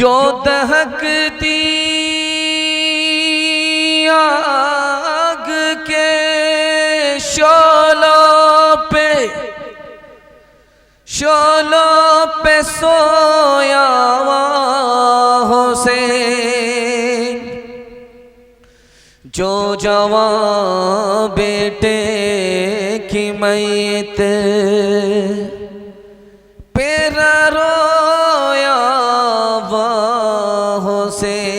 जो दहकती आग के शोलों पे सोया हुसैन, जो जवां बेटे की मैत पेरा रोया हुसैन,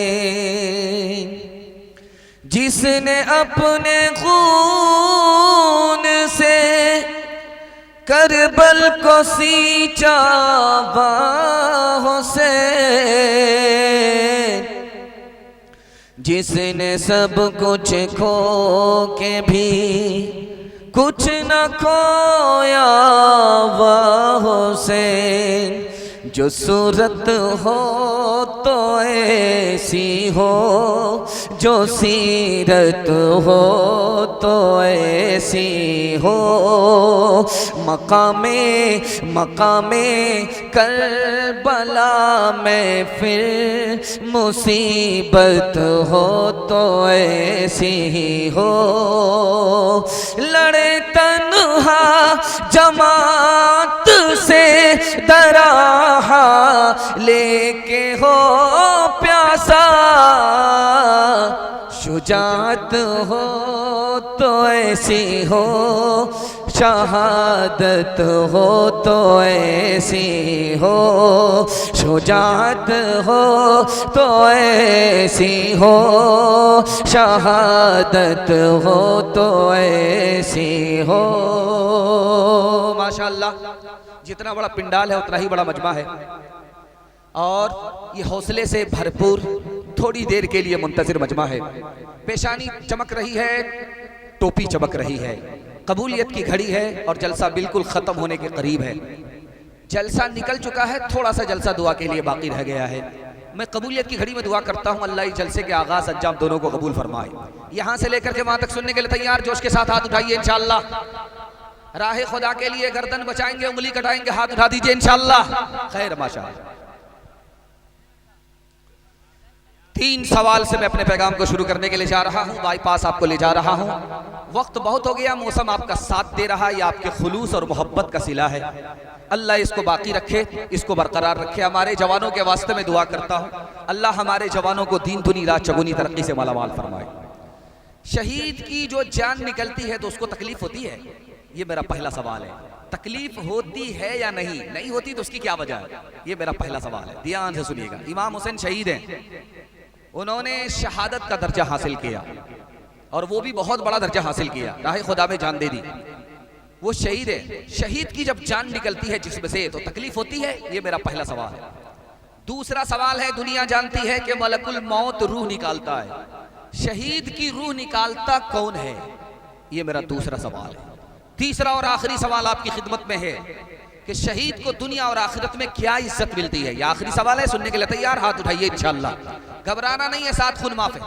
जिसने अपने खून से करबल को सींचा हुसैन, जिसने सब कुछ खो के भी कुछ न खोया हुसैन, जो सूरत हो तो ऐसी हो, जो सीरत हो तो ऐसी हो, मकामे करबला में फिर मुसीबत हो तो ऐसी हो, लड़े तन्हा जमात से दराहा लेके हो प्यासा, शुजात हो तो ऐसी हो, शहादत हो तो ऐसी हो, शुजात हो तो ऐसी हो, शहादत हो तो ऐसी हो। माशाअल्लाह, जितना बड़ा पिंडाल है उतना ही बड़ा मजमा है और ये हौसले से भरपूर थोड़ी देर के लिए मुंतजिर मजमा है। पेशानी चमक रही है, टोपी चमक रही है, कबूलियत की घड़ी है और जलसा बिल्कुल खत्म होने के करीब है। जलसा निकल चुका है, थोड़ा सा जलसा दुआ के लिए बाकी रह गया है। मैं कबूलियत की घड़ी में दुआ करता हूँ अल्लाह इस जलसे के आगाज अंजाम दोनों को कबूल फरमाए। यहाँ से लेकर के वहां तक सुनने के लिए तैयार, जोश के साथ हाथ उठाइए इंशाअल्लाह। राहे खुदा के लिए गर्दन बचाएंगे, उंगली कटाएंगे, हाथ उठा दीजिए इंशाअल्लाह। खैर माशाअल्लाह। 3 सवाल से मैं अपने पैगाम को शुरू करने के लिए जा रहा हूँ, बाईपास आपको ले जा रहा हूँ। वक्त बहुत हो गया, मौसम आपका साथ दे रहा है, ये आपके खुलूस और मोहब्बत का सिला है। अल्लाह इसको बाकी रखे, इसको बरकरार रखे। हमारे जवानों के वास्ते में दुआ करता हूँ, अल्लाह हमारे जवानों को दीन दुनी रात चगुनी तरक्की से मालामाल फरमाए। शहीद की जो जान निकलती है तो उसको तकलीफ होती है, ये मेरा पहला सवाल है। तकलीफ होती है या नहीं, नहीं होती तो उसकी क्या वजह है, ये मेरा पहला सवाल है। ध्यान से सुनिएगा। इमाम हुसैन शहीद हैं, उन्होंने शहादत का दर्जा हासिल किया और वो भी बहुत बड़ा दर्जा हासिल किया, राहे खुदा में जान दे दी। वो शहीद है, शहीद की जब जान निकलती है जिस्म से तो तकलीफ होती है, ये मेरा पहला सवाल है। दूसरा सवाल है, दुनिया जानती है कि मलकुल मौत रूह निकालता है, शहीद की रूह निकालता कौन है? ये मेरा दूसरा सवाल है। तीसरा और आखिरी सवाल आपकी खिदमत में है कि शहीद को दुनिया और आखिरत में क्या इज्जत मिलती है। यह आखिरी सवाल है, सुनने के लिए तैयार? हाथ उठाइए इंशाअल्लाह, घबराना नहीं है, साथ खुद माफ है।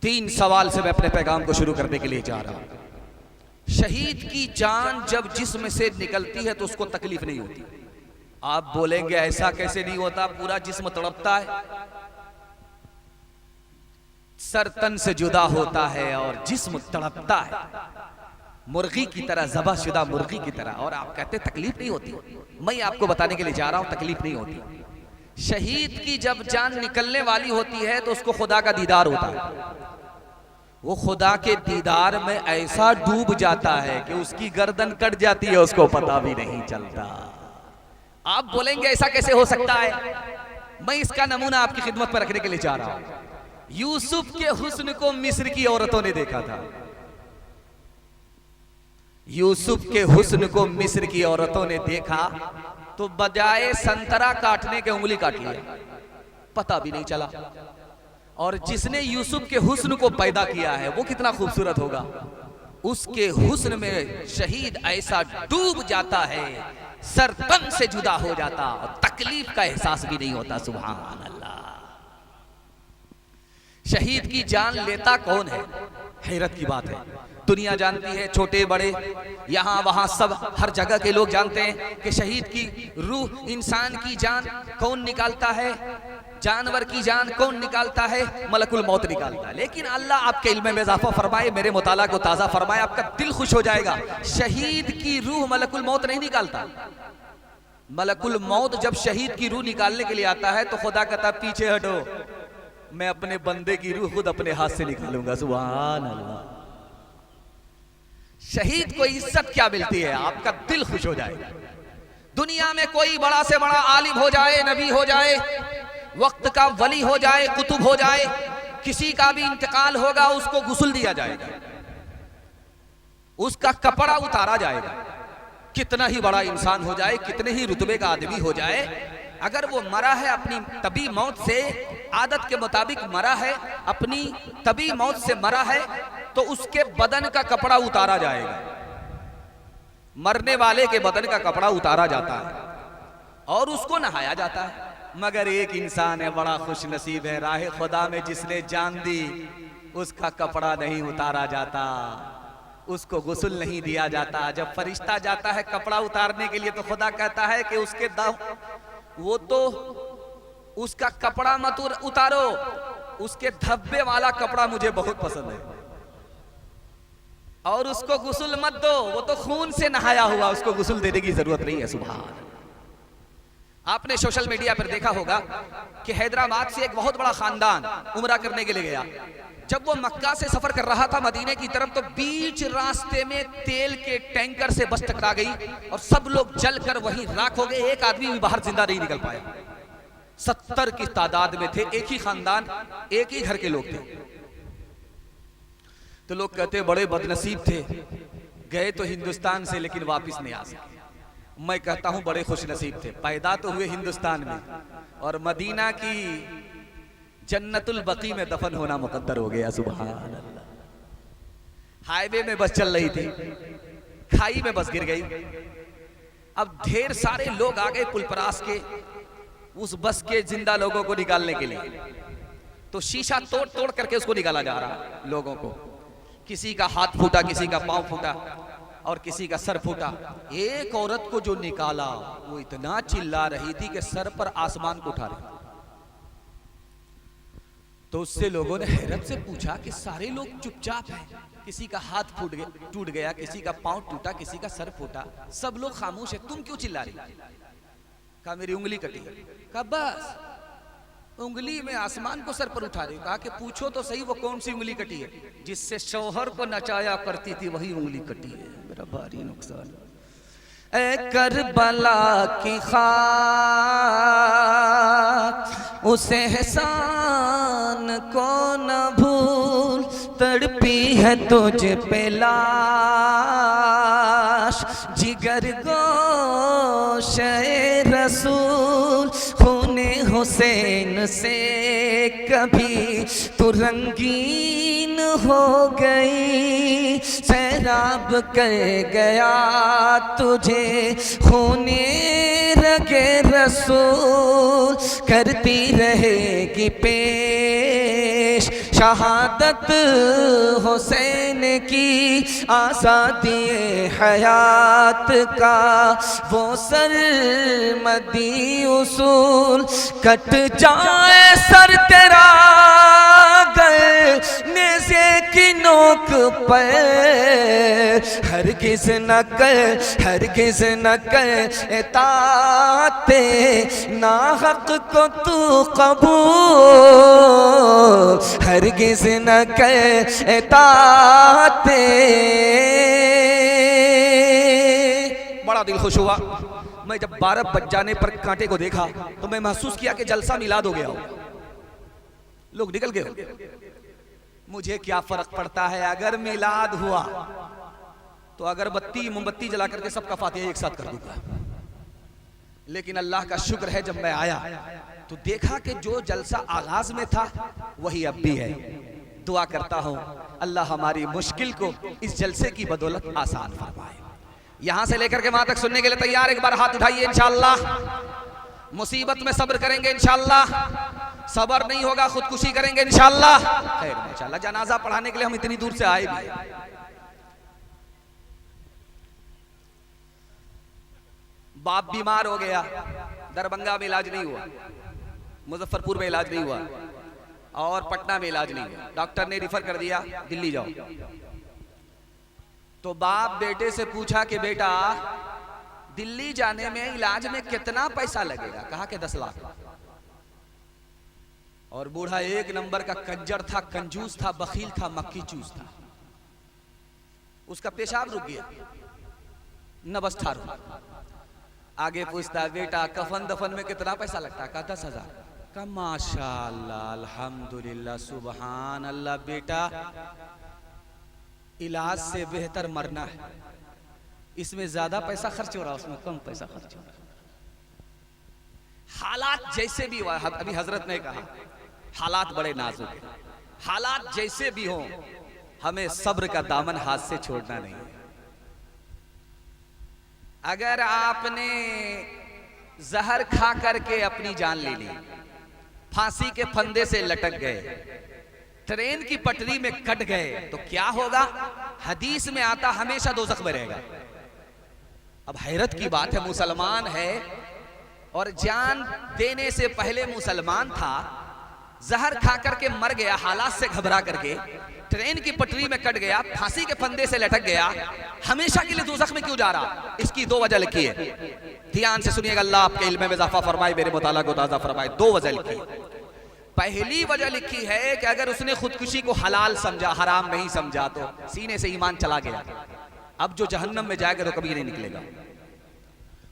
3 सवाल से मैं अपने पैगाम को शुरू करने के लिए जा रहा हूं। शहीद की जान जब जिस्म से निकलती है तो उसको तकलीफ नहीं होती। आप बोलेंगे ऐसा कैसे नहीं होता, पूरा जिस्म तड़पता है, सर तन से जुदा होता है और जिस्म तड़पता है मुर्गी की तरह, ज़बाशुदा मुर्गी की तरह, और आप कहते तकलीफ नहीं होती। मैं आपको बताने के लिए जा रहा हूं तकलीफ नहीं होती। शहीद की जब जान निकलने वाली होती है तो उसको खुदा का दीदार होता है। वो खुदा के दीदार में ऐसा डूब जाता है कि उसकी गर्दन कट जाती है, उसको पता भी नहीं चलता। आप बोलेंगे ऐसा कैसे हो सकता है? मैं इसका नमूना आपकी खिदमत पर रखने के लिए जा रहा हूं। यूसुफ के हुस्न को मिस्र की औरतों ने देखा था। यूसुफ के हुस्न को मिस्र की औरतों ने देखा तो बजाय संतरा काटने के उंगली काट लिया, पता भी नहीं चला। और जिसने यूसुफ के हुस्न को पैदा किया है वो कितना खूबसूरत होगा, उसके हुस्न में शहीद ऐसा डूब जाता है, सर तन से जुदा हो जाता और तकलीफ का एहसास भी नहीं होता। सुभान अल्लाह। शहीद की जान लेता कौन है? हैरत की बात है, दुनिया जानती है, छोटे बड़े यहाँ वहाँ सब हर जगह के लोग जानते हैं कि शहीद की रूह, इंसान की जान कौन निकालता है, जानवर की जान कौन निकालता है? मलकुल मौत निकालता है। लेकिन अल्लाह आपके इल्म में इजाफा फरमाए, मेरे मुताला को ताज़ा फरमाए, आपका दिल खुश हो जाएगा। शहीद की रूह मलकुल मौत नहीं निकालता। मलकुल मौत जब शहीद की रूह निकालने के लिए आता है तो खुदा कहता पीछे हटो, मैं अपने बंदे की रूह खुद अपने हाथ से निकालूंगा। सुभान अल्लाह। शहीद को इज्जत क्या मिलती है, आपका दिल खुश हो जाएगा। दुनिया में कोई बड़ा से बड़ा आलिम हो जाए, नबी हो जाए, वक्त का वली हो जाए, कुतुब हो जाए, किसी का भी इंतकाल होगा उसको गुस्ल दिया जाएगा, उसका कपड़ा उतारा जाएगा। कितना ही बड़ा इंसान हो जाए, कितने ही रुतबे का आदमी हो जाए, अगर वो मरा है अपनी तभी मौत से, आदत के मुताबिक मरा है, अपनी तभी मौत से मरा है, तो उसके बदन का कपड़ा उतारा जाएगा। मरने वाले के बदन का कपड़ा उतारा जाता है और उसको नहाया जाता है। मगर एक इंसान है बड़ा खुश नसीब है, राह खुदा में जिसने जान दी, उसका कपड़ा नहीं उतारा जाता, उसको गुस्ल नहीं दिया जाता। जब फरिश्ता जाता है कपड़ा उतारने के लिए तो खुदा कहता है कि उसके वो तो उसका कपड़ा मत उतारो, उसके धब्बे वाला कपड़ा मुझे बहुत पसंद है, और उसको गुस्ल मत दो, वो तो खून से नहाया हुआ, उसको गुस्ल देने की जरूरत नहीं है। सुभान। आपने सोशल मीडिया पर देखा होगा कि हैदराबाद से एक बहुत बड़ा खानदान उम्रा करने के लिए गया। जब वो मक्का से सफर कर रहा था मदीने की तरफ, तो बीच रास्ते में तेल के टैंकर से बस टकरा गई और सब लोग जलकर वहीं राख हो गए। एक आदमी भी बाहर जिंदा नहीं निकल पाया। 70 की तादाद में थे, एक ही खानदान, एक ही घर के लोग थे। तो लोग कहते बड़े बदनसीब थे, गए तो हिंदुस्तान से लेकिन वापिस नहीं आ सके। मैं कहता हूं बड़े खुश नसीब थे, पैदा तो हुए हिंदुस्तान में और मदीना की जन्नतुल बकी में दफन होना मुकद्दर हो गया। सुभान अल्लाह। हाईवे में बस चल रही थी, खाई में बस गिर गई। अब ढेर सारे लोग आ गए पुलपरास के उस बस के जिंदा लोगों को निकालने के लिए। तो शीशा तोड़ तोड़ करके उसको निकाला जा रहा लोगों को। किसी का हाथ फूटा, किसी का पांव फूटा और किसी का सर फूटा। एक औरत को जो निकाला वो इतना चिल्ला रही थी कि सर पर आसमान को उठा रही। तो उससे लोगों ने हैरत से पूछा कि सारे लोग चुपचाप हैं, किसी का हाथ टूट गया, किसी का पांव टूटा, किसी का सर फूटा, सब लोग खामोश है, तुम क्यों चिल्ला रही? कहा मेरी उंगली कटी। कहा बस उंगली में आसमान को सर पर उठा रही। कहा कि पूछो तो सही वो कौन सी उंगली कटी है? जिससे शौहर को नचाया करती थी वही उंगली कटी है। मेरा भारी नुकसान। ए करबला की खाक उस एहसान को न भूल, तड़पी है तुझ पे लाश जिगर गोशे रसूल खूने हुसैन से कभी तू रंगीन हो गई, सैराब कर गया तुझे खूने रगे रसूल, करती रहेगी पेश शहादत हुसैन की, आज़ादी हयात का वो सरमदी उसूल, कट जाए सर तेरा नेज़े की नोक पर, हरगिज़ न कर, हरगिज़ न कर इताअते नाहक को तू कबूल, हरगिज़ न कर इताअते। बड़ा दिल खुश हुआ। मैं जब 12 बज जाने पर कांटे को देखा तो मैं महसूस किया कि जलसा मिलाद हो गया हो, लोग निकल गए हो। मुझे क्या फर्क पड़ता है अगर मिलाद हुआ तो अगरबत्ती मोमबत्ती जला करके सबका फातिहा एक साथ कर दूंगा। लेकिन अल्लाह का शुक्र है, जब मैं आया तो देखा कि जो जलसा आगाज में था वही अब भी है। दुआ करता हूं अल्लाह हमारी मुश्किल को इस जलसे की बदौलत आसान फरमाए। यहां से लेकर के वहां तक सुनने के लिए तैयार? एक बार हाथ उठाइए। इंशाअल्लाह मुसीबत में सब्र करेंगे, इंशाअल्लाह सब्र नहीं होगा खुदकुशी करेंगे इंशाअल्लाह। खैर इंशाअल्लाह जनाजा पढ़ाने के लिए हम इतनी दूर से आए भी। बाप बीमार हो गया, दरभंगा में इलाज नहीं हुआ, मुजफ्फरपुर में इलाज नहीं हुआ और पटना में इलाज नहीं हुआ, डॉक्टर ने रिफर कर दिया दिल्ली जाओ। तो बाप बेटे से पूछा कि बेटा दिल्ली जाने में इलाज में कितना पैसा लगेगा? कहा कि 10 लाख। और बूढ़ा एक नंबर का कंजर था, कंजूस था, बखील था, मक्खी चूस था। उसका पेशाब रुक गया, न बस ठारो। आगे पूछता बेटा कफन दफन में कितना पैसा लगता है? कहा 10,000। कहा माशाअल्लाह अल्हम्दुलिल्लाह सुबहान अल्लाह। बेटा इलाज से बेहतर मरना है, इसमें ज्यादा पैसा खर्च हो रहा है, उसमें कम पैसा खर्च हो रहा है। हालात जैसे भी हुआ, अभी हजरत ने कहा हालात बड़े नाजुक हैं, हालात जैसे भी हों हमें सब्र का दामन हाथ से छोड़ना नहीं है। अगर आपने जहर खा करके अपनी जान ले ली, फांसी के फंदे से लटक गए, ट्रेन की पटरी में कट गए, तो क्या होगा? हदीस में आता हमेशा दोज़ख में रहेगा। अब हैरत की बात है, मुसलमान है और जान देने से पहले मुसलमान था, जहर खा करके मर गया, हालात से घबरा करके ट्रेन की पटरी में कट गया, फांसी के फंदे से लटक गया, हमेशा के लिए दोज़ख में क्यों जा रहा? इसकी 2 वजह लिखी है, ध्यान से सुनिएगा, अल्लाह आपके इल्म में इजाफा फरमाए, मेरे मुताला को ताज़ा फरमाए। 2 वजह लिखी। पहली वजह लिखी है कि अगर उसने खुदकुशी को हलाल समझा, हराम नहीं समझा, तो सीने से ईमान चला गया, अब जो जहन्नम में जाएगा तो कभी नहीं निकलेगा।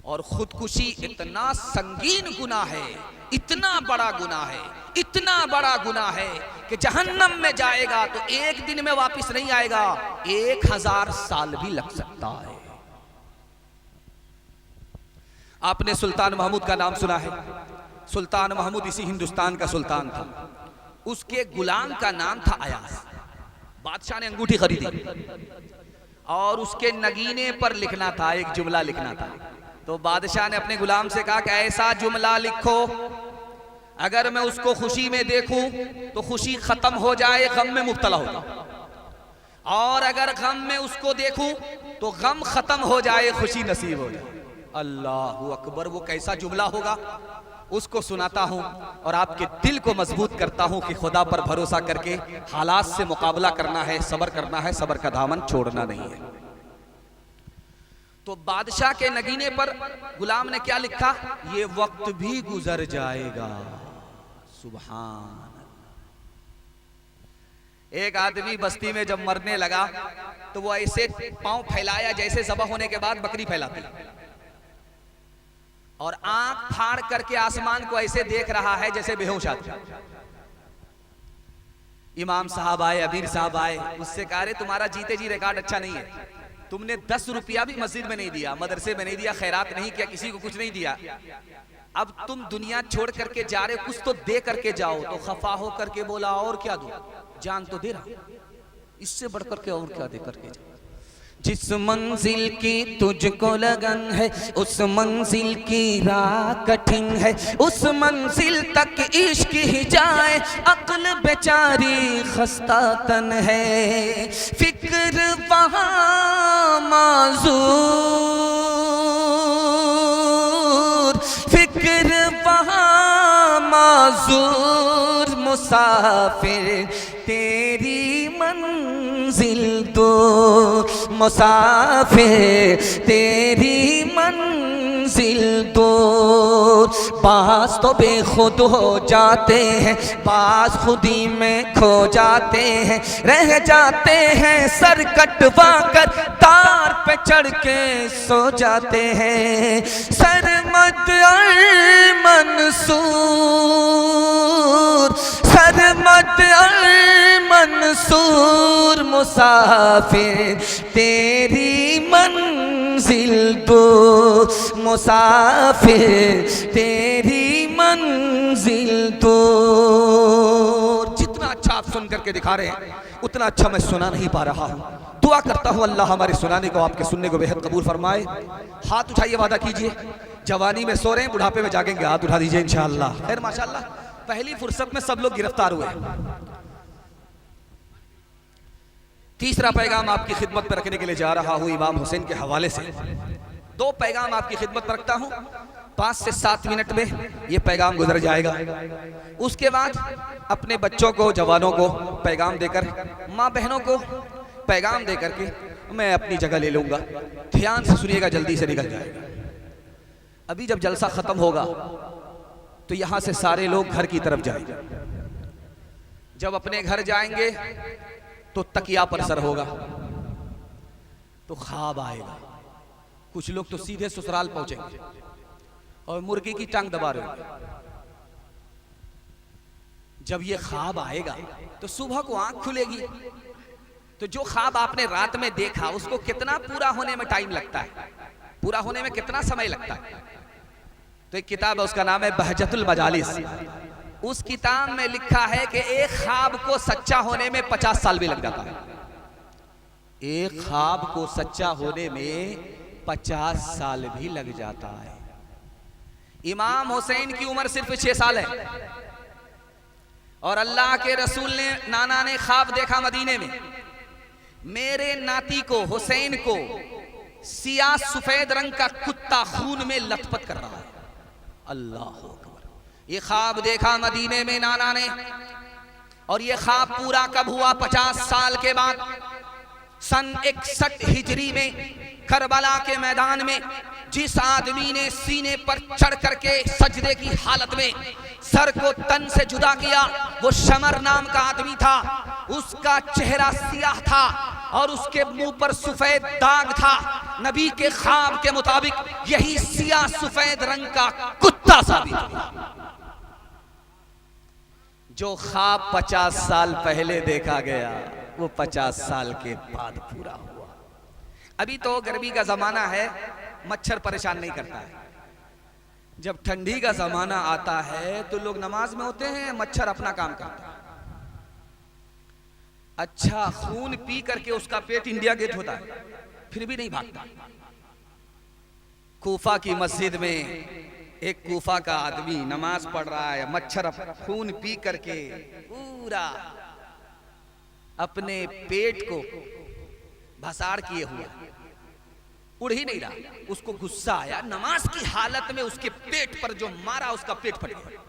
और खुदकुशी इतना संगीन गुनाह है, इतना बड़ा गुनाह है, इतना बड़ा गुनाह है कि जहन्नम में जाएगा तो एक दिन में वापस नहीं आएगा, 1000 साल भी लग सकता है। आपने सुल्तान महमूद का नाम सुना है? सुल्तान महमूद इसी हिंदुस्तान का सुल्तान था। उसके गुलाम का नाम था अयाज। बादशाह ने अंगूठी खरीदी और उसके नगीने पर लिखना था, एक जुमला लिखना था। तो बादशाह ने अपने गुलाम से कहा कि ऐसा जुमला लिखो अगर मैं उसको खुशी में देखूं तो खुशी खत्म हो जाए, गम में मुब्तला हो जाए, और अगर गम में उसको देखूं तो गम खत्म हो जाए, खुशी नसीब हो जाए। अल्लाहु अकबर, वो कैसा जुमला होगा उसको सुनाता हूं और आपके दिल को मजबूत करता हूं कि खुदा पर भरोसा करके हालात से मुकाबला करना है, सब्र करना है, सब्र का दामन छोड़ना नहीं है। तो बादशाह के नगीने पर गुलाम ने क्या लिखा? ये वक्त भी गुजर जाएगा। सुभान। एक आदमी बस्ती में जब मरने लगा तो वो ऐसे पांव फैलाया जैसे ज़बह होने के बाद बकरी फैलाती, और आंख फाड़ करके आसमान को ऐसे देख रहा है जैसे बेहोश आदमी। इमाम साहब आए, अमीर साहब आए, उससे कहा रे तुम्हारा जीते जी रिकॉर्ड अच्छा नहीं है, तुमने 10 रुपया भी मस्जिद में नहीं दिया, मदरसे में नहीं दिया, खैरात नहीं किया, किसी को कुछ नहीं दिया। अब तुम दुनिया छोड़ करके जा रहे हो, कुछ तो दे करके जाओ। तो खफा हो करके बोला और क्या दो, जान तो दे रहा, इससे बढ़ करके और क्या दे करके जाओ। जिस मंजिल की तुझको लगन है, उस मंजिल की राह कठिन है, उस मंजिल तक इश्क ही जाए, अक्ल बेचारी खस्ता तन है। फिक्र वहाँ माजूर, फिक्र वहाँ माजूर, मुसाफिर तेरी मंजिल दो, मुसाफिर तेरी मंजिल दो। बास तो बेखुद हो जाते हैं, बास खुदी में खो जाते हैं, रह जाते हैं सर कटवा कर, तार पे चढ़ के सो जाते हैं। सरमद अल मंसूर, सरमद अल मंसूर, मुसाफिर तेरी मंजिल दो, मुसाफिर तेरी मंजिल दो। जितना अच्छा आप सुन करके दिखा रहे हैं, उतना अच्छा मैं सुना नहीं पा रहा हूँ। दुआ करता हूँ अल्लाह हमारे सुनाने को, आपके सुनने को बेहद कबूल फरमाए। हाथ उठाइए, वादा कीजिए, जवानी में सो रहे हैं, बुढ़ापे में जागेंगे, हाथ उठा दीजिए इंशाअल्लाह। खैर माशाअल्लाह, पहली फुर्सत में सब लोग गिरफ्तार हुए। तीसरा पैगाम आपकी खिदमत पर रखने के लिए जा रहा हूँ इमाम हुसैन के हवाले से। 2 पैगाम आपकी खिदमत पर रखता हूँ, 5 से 7 मिनट में ये पैगाम गुजर जाएगा। उसके बाद अपने बच्चों को, जवानों को पैगाम देकर, माँ बहनों को पैगाम देकर के मैं अपनी जगह ले लूँगा। ध्यान से सुनिएगा, जल्दी से निकल जाएगा। अभी जब जलसा खत्म होगा तो यहाँ से सारे लोग घर की तरफ जाएंगे। जब अपने घर जाएंगे तो तकिया पर सर होगा, तो ख्वाब आएगा। कुछ लोग तो सीधे ससुराल पहुंचेंगे और मुर्गी की टांग दबा रहे होंगे। जब ये ख्वाब आएगा तो सुबह को आंख खुलेगी, तो जो ख्वाब आपने रात में देखा उसको कितना पूरा होने में टाइम लगता है, पूरा होने में कितना समय लगता है। तो एक किताब है, उसका नाम है बहजतुल मजालिस। उस किताब में लिखा है कि एक ख्वाब को सच्चा होने में 50 साल भी लग जाता है। एक ख्वाब को सच्चा होने में 50 साल भी लग जाता है। इमाम हुसैन की उम्र सिर्फ 6 साल है और अल्लाह के रसूल ने, नाना ने ख्वाब देखा मदीने में, मेरे नाती को, हुसैन को, सियाह सफेद रंग का कुत्ता खून में लथपथ कर रहा है। अल्लाह अकबर। ये ख्वाब देखा मदीने में नाना ने, और ये ख्वाब पूरा कब हुआ? 50 साल के बाद, सन 61 हिजरी में, करबला के मैदान में। जिस आदमी ने सीने पर चढ़ करके सजदे की हालत में सर को तन से जुदा किया, वो शमर नाम का आदमी था। उसका चेहरा सियाह था और उसके मुंह पर सफेद दाग था। नबी के ख्वाब के मुताबिक यही सियाह सफेद रंग का कुत्ता साबित हुआ। जो ख्वाब 50 साल पहले देखा गया, वो 50 साल के बाद पूरा हुआ। अभी तो गर्मी का जमाना है, मच्छर परेशान नहीं करता है। जब ठंडी का जमाना आता है तो लोग नमाज में होते हैं, मच्छर अपना काम करता है। अच्छा, खून पी करके उसका पेट इंडिया गेट होता है, फिर भी नहीं भागता। कूफा की मस्जिद में एक कूफा का आदमी नमाज पढ़ रहा है, मच्छर खून पी करके पूरा अपने पेट को भसाड़ किए हुए, उड़ ही नहीं रहा। उसको गुस्सा आया, नमाज की हालत में उसके पेट पर जो मारा, उसका पेट फट गया।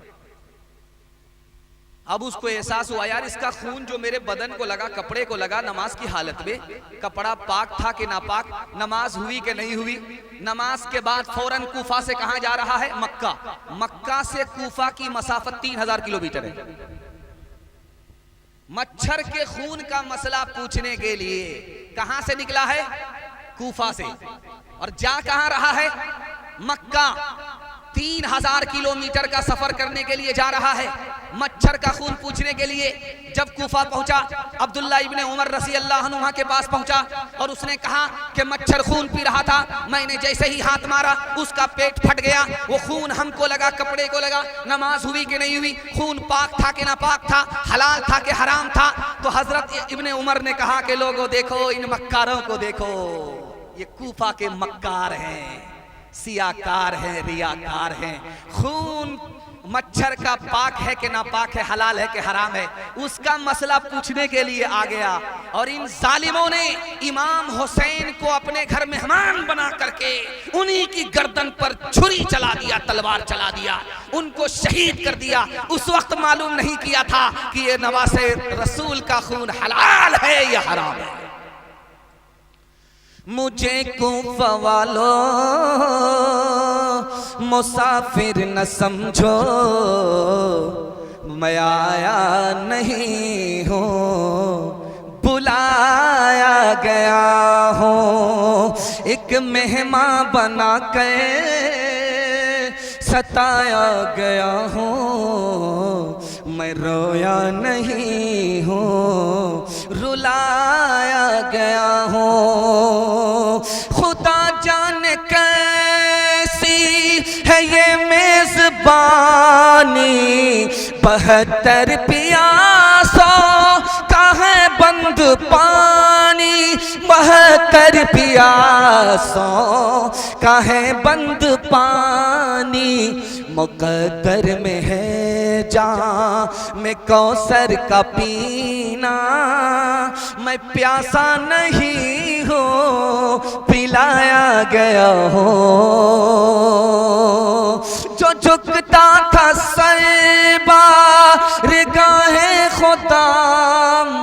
अब उसको एहसास हुआ, यार इसका खून जो मेरे बदन को लगा, कपड़े को लगा नमाज की हालत में, कपड़ा पाक था कि नापाक, नमाज हुई कि नहीं हुई। नमाज के बाद फौरन कूफा से कहां जा रहा है? मक्का। मक्का से कूफा की मसाफत 3000 किलोमीटर है। मच्छर के खून का मसला पूछने के लिए कहां से निकला है? कूफा से। और जा कहां रहा है? मक्का। 3000 किलोमीटर का सफर करने के लिए जा रहा है मच्छर का खून पूछने के लिए। जब कूफा पहुंचा, अब्दुल्ला इब्ने उमर रज़ी अल्लाह अन्हु वहां के पास पहुंचा और उसने कहा कि मच्छर खून पी रहा था, मैंने जैसे ही हाथ मारा उसका पेट फट गया, वो खून हमको लगा, कपड़े को लगा। नमाज हुई कि नहीं हुई, खून पाक था कि नापाक था, हलाल था कि हराम था? तो हजरत इब्ने उमर ने कहा कि लोगों देखो, इन मक्कारों को देखो, ये कूफा के मक्कार हैं, सियाकार हैं, रियाकार हैं। खून मच्छर का पाक है कि नापाक है, हलाल है कि हराम है, उसका मसला पूछने के लिए आ गया। और इन जालिमों ने इमाम हुसैन को अपने घर मेहमान बना करके उन्हीं की गर्दन पर छुरी चला दिया, तलवार चला दिया, उनको शहीद कर दिया। उस वक्त मालूम नहीं किया था कि ये नवासे रसूल का खून हलाल है या हराम है। मुझे कूफा वालों मुसाफिर न समझो, मैं आया नहीं हूँ, बुलाया गया हूँ। एक मेहमान बना के सताया गया हूँ, मैं रोया नहीं हूँ, रुलाया गया हूँ। खुदा जाने कैसी है ये मेजबानी, 72 प्यासों का है बंद पानी, 72 प्यासों का है बंद पानी। मुक़द्दर में है जाम में कौसर का पीना, मैं प्यासा नहीं हूँ, पिलाया गया हूँ। जो झुकता था सर बारगाहे खुदा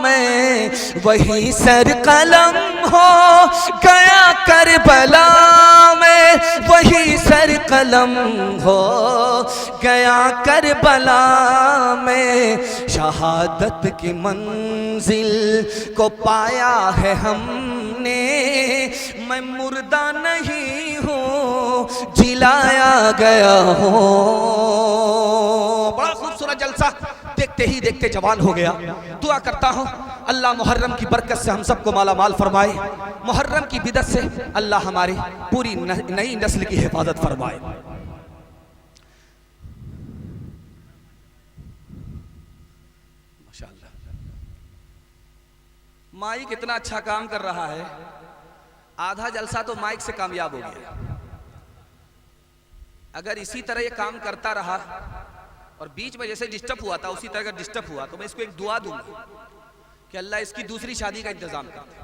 में, वही सर कलम हो गया करबला में, वही सर कलम हो गया करबला में। शहादत की मंजिल को पाया है हमने, मैं मुर्दा नहीं हूँ, जिलाया गया हूँ। बड़ा खूबसूरत जलसा देखते ही देखते जवान हो गया। दुआ करता हूँ अल्लाह मुहर्रम की बरकत से हम सबको माला माल फरमाए, मुहर्रम की बिदअत से अल्लाह हमारी पूरी नई नस्ल की हिफाजत फरमाए। माशाअल्लाह, माइक इतना अच्छा काम कर रहा है, आधा जलसा तो माइक से कामयाब हो गया। अगर इसी तरह ये काम करता रहा और बीच में जैसे डिस्टर्ब हुआ था उसी तरह अगर डिस्टर्ब हुआ तो मैं इसको एक दुआ दूंगा कि अल्लाह इसकी दूसरी शादी का इंतजाम कर दे,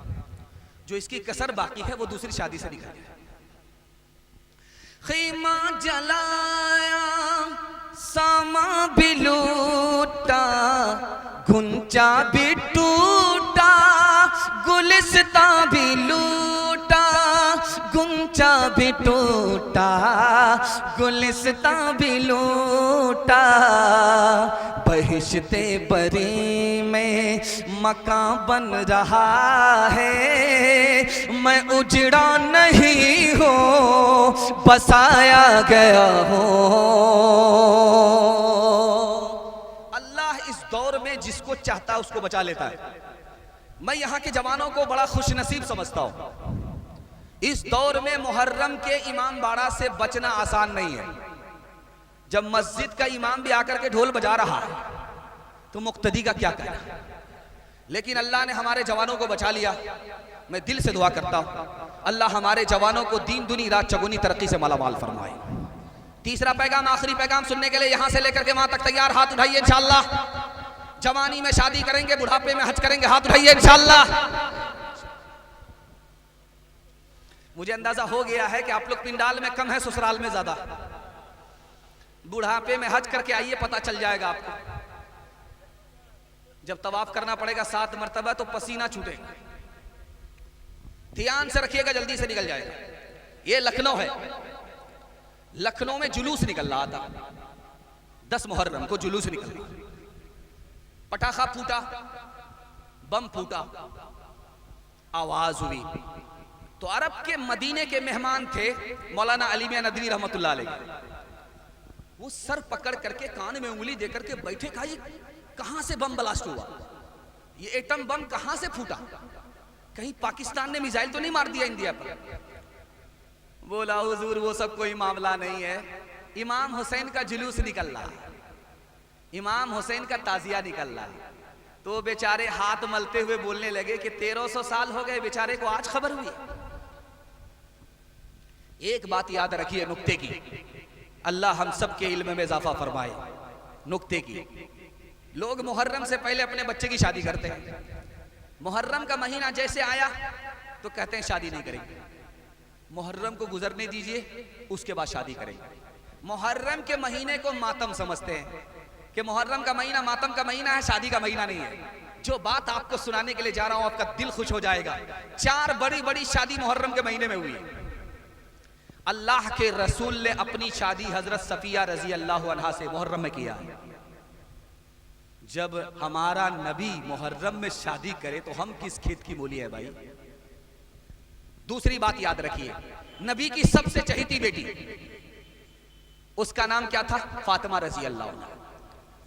जो इसकी कसर बाकी है वो दूसरी शादी से निकल जाए। खीमा जलाया सामा भी लूटा, गुंचा भी टूटा, गुलिस्ता भी लूटा, गुंचा भी टूटा, गुलिस्ता भी लूटा। बहिश्ते बरी में मकान बन रहा है, मैं उजड़ा नहीं हूँ, बसाया गया हूँ। अल्लाह इस दौर में जिसको चाहता है उसको बचा लेता है। मैं यहाँ के जवानों को बड़ा खुश नसीब समझता हूँ। इस दौर में मुहर्रम के इमाम बाड़ा से बचना आसान नहीं है। जब मस्जिद का इमाम भी आकर के ढोल बजा रहा है तो मुक्तदी का क्या कहना। लेकिन अल्लाह ने हमारे जवानों को बचा लिया। मैं दिल से दुआ करता हूँ अल्लाह हमारे जवानों को दीन दुनी रात चगुनी तरक्की से मालामाल फरमाए। तीसरा पैगाम, आखिरी पैगाम सुनने के लिए यहाँ से लेकर के वहां तक तैयार, हाथ उठाइए इंशाअल्लाह। जवानी में शादी करेंगे, बुढ़ापे में हज करेंगे, हाथ उठाइए इंशाअल्लाह। मुझे अंदाजा हो गया है कि आप लोग पिंडाल में कम है, ससुराल में ज्यादा। बुढ़ापे में हज करके आइए, पता चल जाएगा आपको। जब तवाफ करना पड़ेगा 7 मरतबा तो पसीना छूटेगा। ध्यान से रखिएगा, जल्दी से निकल जाएगा। ये लखनऊ है, लखनऊ में जुलूस निकल रहा था 10 मुहर्रम को, जुलूस निकल रहा, पटाखा फूटा, बम फूटा, आवाज हुई तो अरब के मदीने के मेहमान थे मौलाना अली मियां नदवी रहमतुल्लाह अलैह। वो सर पकड़ करके कान में उंगली दे करके बैठे, कहा ये कहां से बम ब्लास्ट हुआ, ये एटम बम कहां से फूटा, कहीं पाकिस्तान ने मिसाइल तो नहीं मार दिया इंडिया पर। बोला हुजूर वो सब कोई मामला नहीं है, इमाम हुसैन का जुलूस निकल रहा, इमाम हुसैन का ताजिया निकल रहा। तो बेचारे हाथ मलते हुए बोलने लगे कि 1300 साल हो गए बेचारे को, आज खबर हुई। एक बात याद रखिए नुक्ते की, अल्लाह हम सब के इल्म में इजाफा फरमाए। नुक्ते की, लोग मुहर्रम से पहले अपने बच्चे की शादी करते हैं। मुहर्रम का महीना जैसे आया तो कहते हैं शादी नहीं करेंगे, मुहर्रम को गुजरने दीजिए उसके बाद शादी करेंगे। मुहर्रम के महीने को मातम समझते हैं कि मुहर्रम का महीना मातम का महीना है, शादी का महीना नहीं है। जो बात आपको सुनाने के लिए जा रहा हूं आपका दिल खुश हो जाएगा। 4 बड़ी बड़ी शादी मुहर्रम के महीने में हुई। अल्लाह के रसूल ने अपनी शादी हजरत सफिया रजी अल्लाह अन्हा से मुहर्रम में किया। जब हमारा नबी मुहर्रम में शादी करे तो हम किस खेत की मूली है भाई। दूसरी बात याद रखिए, नबी की सबसे चहेती बेटी, उसका नाम क्या था? फातिमा रजी अल्लाह अन्हा।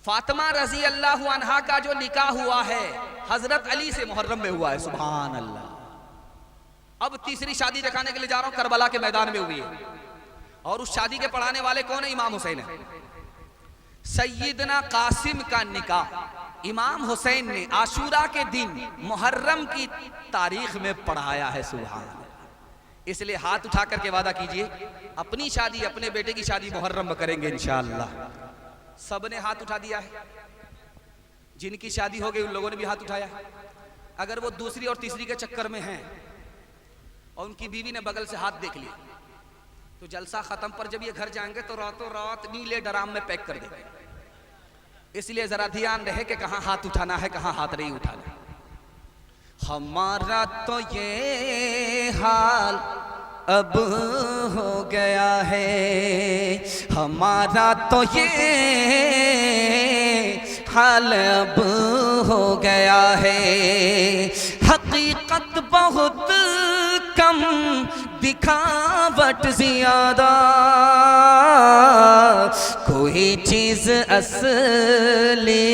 फातिमा रजी अल्लाह अन्हा का जो निकाह हुआ है हजरत अली से मुहर्रम में हुआ है। सुभान अल्लाह। अब तीसरी शादी दिखाने के लिए जा रहा हूं, करबला के मैदान में हुई है, और उस शादी के पढ़ाने वाले कौन है? इमाम हुसैन है। सैयदना कासिम का निकाह इमाम हुसैन ने आशूरा के दिन मुहर्रम की तारीख में पढ़ाया है। सुभान। इसलिए हाथ उठा करके वादा कीजिए अपनी शादी, अपने बेटे की शादी मुहर्रम में करेंगे इंशाअल्लाह। सबने हाथ उठा दिया है, जिनकी शादी हो गई उन लोगों ने भी हाथ उठाया। अगर वो दूसरी और तीसरी के चक्कर में हैं और उनकी बीवी ने बगल से हाथ देख लिया तो जलसा खत्म पर जब ये घर जाएंगे तो रातों रात नीले ड्राम में पैक कर देंगे। इसलिए जरा ध्यान रहे कि कहां हाथ उठाना है, कहां हाथ नहीं उठाना। हमारा तो ये हाल अब हो गया है, हमारा तो ये हाल अब हो गया है। हकीकत बहुत कम, दिखावट ज्यादा, कोई चीज असली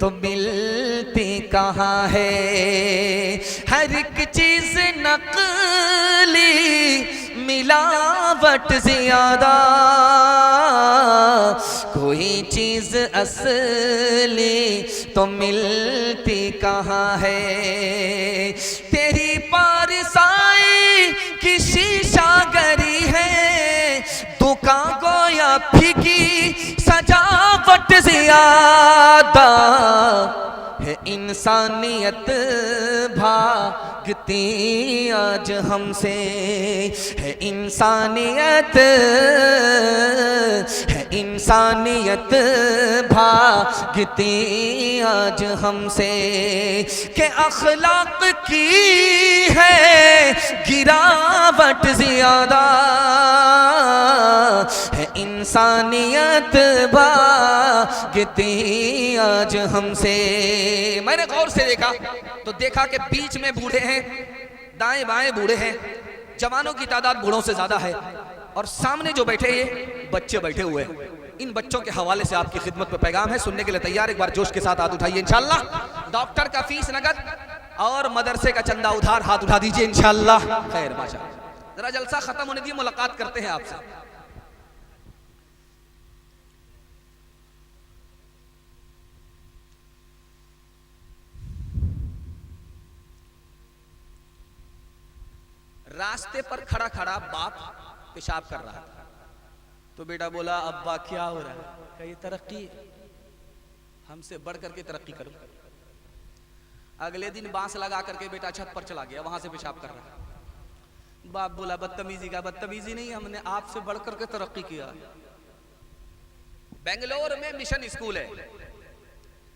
तो मिलती कहाँ है। हर एक चीज नकली, मिलावट ज्यादा, कोई चीज असली तो मिलती कहाँ है। तेरी पारसाई की शीशागरी है, दुकान गोया फीकी सजावट ज्यादा है। इंसानियत भागती आज हमसे है, इंसानियत है, इंसानियत भागती आज हमसे। के अखलाक की है गिरावट ज्यादा है, इंसानियत भागती आज हमसे। मैंने गौर से देखा तो देखा कि बीच में बूढ़े हैं, दाएं बाएं बूढ़े हैं, जवानों की तादाद बूढ़ों से ज्यादा है, और सामने जो बैठे ये बच्चे बैठे हुए हैं। इन बच्चों के हवाले से आपकी खिदमत में पैगाम है, सुनने के लिए तैयार? एक बार जोश के साथ हाथ उठाइए इंशाअल्लाह। डॉक्टर का फीस नगद और मदरसे का चंदा उधार, हाथ उठा दीजिए इंशाअल्लाह। खैर माशाअल्लाह। जरा जलसा खत्म होने दीजिए, मुलाकात करते हैं आपसे। रास्ते पर खड़ा खड़ा बाप पेशाब कर रहा था, तो बेटा बोला अब्बा क्या हो रहा है? कही तरक्की, हमसे बढ़ करके तरक्की करो। अगले दिन बांस लगा करके बेटा छत पर चला गया, वहां से पेशाब कर रहा है। बाप बोला बदतमीजी का, बदतमीजी नहीं, हमने आपसे बढ़ करके तरक्की किया। बेंगलोर में मिशन स्कूल है,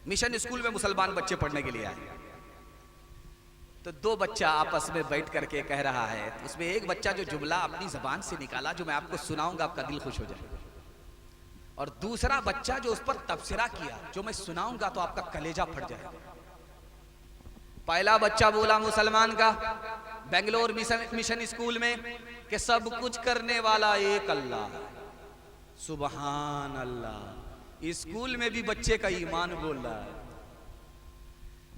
मिशन स्कूल में मुसलमान बच्चे पढ़ने के लिए आए। तो 2 बच्चा आपस में बैठ करके कह रहा है, उसमें एक बच्चा जो जुमला अपनी जबान से निकाला जो मैं आपको सुनाऊंगा आपका दिल खुश हो जाए, और दूसरा बच्चा जो उस पर तबसरा किया जो मैं सुनाऊंगा तो आपका कलेजा फट जाएगा। पहला बच्चा बोला मुसलमान का बेंगलोर मिशन स्कूल में कि सब कुछ करने वाला एक अल्लाह है। सुबहान अल्लाह, स्कूल में भी बच्चे का ईमान बोल रहा है।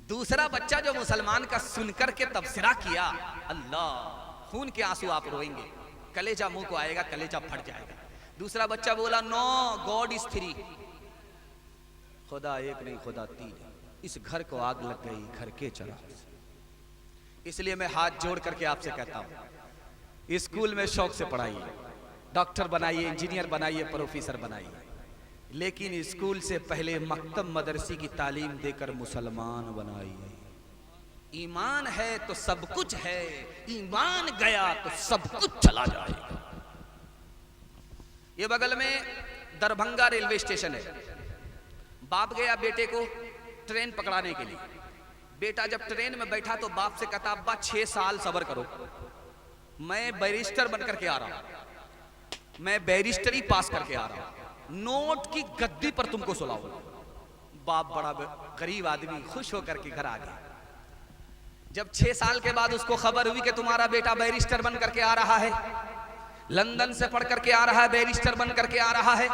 दूसरा बच्चा जो मुसलमान का सुनकर के तबसरा किया, अल्लाह, खून के आंसू आप रोएंगे, कलेजा मुंह को आएगा, कलेजा फट जाएगा। दूसरा बच्चा बोला नो गॉड इज थ्री, खुदा एक नहीं खुदा तीन है। इस घर को आग लग गई, घर के चला। इसलिए मैं हाथ जोड़ करके आपसे कहता हूं, स्कूल में शौक से पढ़ाइए, डॉक्टर बनाइए, इंजीनियर बनाइए, प्रोफेसर बनाइए, लेकिन स्कूल से पहले मकतब मदरसी की तालीम देकर मुसलमान बनाइए। ईमान है तो सब कुछ है, ईमान गया तो सब कुछ चला जाएगा। ये बगल में दरभंगा रेलवे स्टेशन है। बाप गया बेटे को ट्रेन पकड़ाने के लिए। बेटा जब ट्रेन में बैठा तो बाप से कहता, अब्बा 6 साल सब्र करो, मैं बैरिस्टर बनकर के आ रहा हूं, मैं बैरिस्टरी पास करके आ रहा हूं, नोट की गद्दी पर तुमको सुलाओ। बाप बड़ा गरीब आदमी खुश होकर के घर आ गया। जब 6 साल के बाद उसको खबर हुई कि तुम्हारा बेटा बैरिस्टर बन करके आ रहा है, लंदन से पढ़ करके आ रहा है, बैरिस्टर बन करके आ रहा है,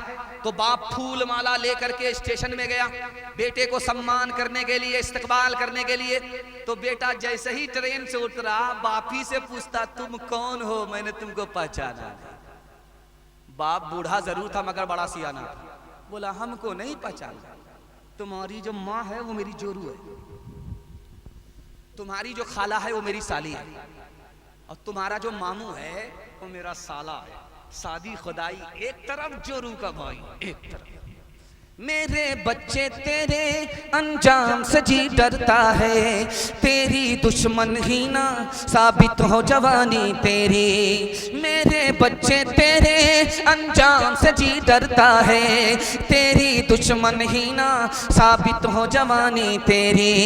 तो बाप फूल माला लेकर के स्टेशन में गया बेटे को सम्मान करने के लिए, इस्तकबाल करने के लिए। तो बेटा जैसे ही ट्रेन से उतरा, बाप ही से पूछता, तुम कौन हो, मैंने तुमको पहचाना नहीं। बाप बूढ़ा जरूर था मगर बड़ा सियाना था। बोला, हमको नहीं पहचाना, तुम्हारी जो माँ है वो मेरी जोरू है, तुम्हारी जो खाला है वो मेरी साली है, और तुम्हारा जो मामू है वो मेरा साला है। शादी खुदाई एक तरफ, जोरू का भाई एक तरफ। मेरे बच्चे तेरे अंजाम से जी डरता है, तेरी दुश्मन ही ना साबित हो जवानी तेरी। मेरे बच्चे तेरे अंजाम से जी डरता है, तेरी दुश्मन ही ना साबित हो जवानी तेरी।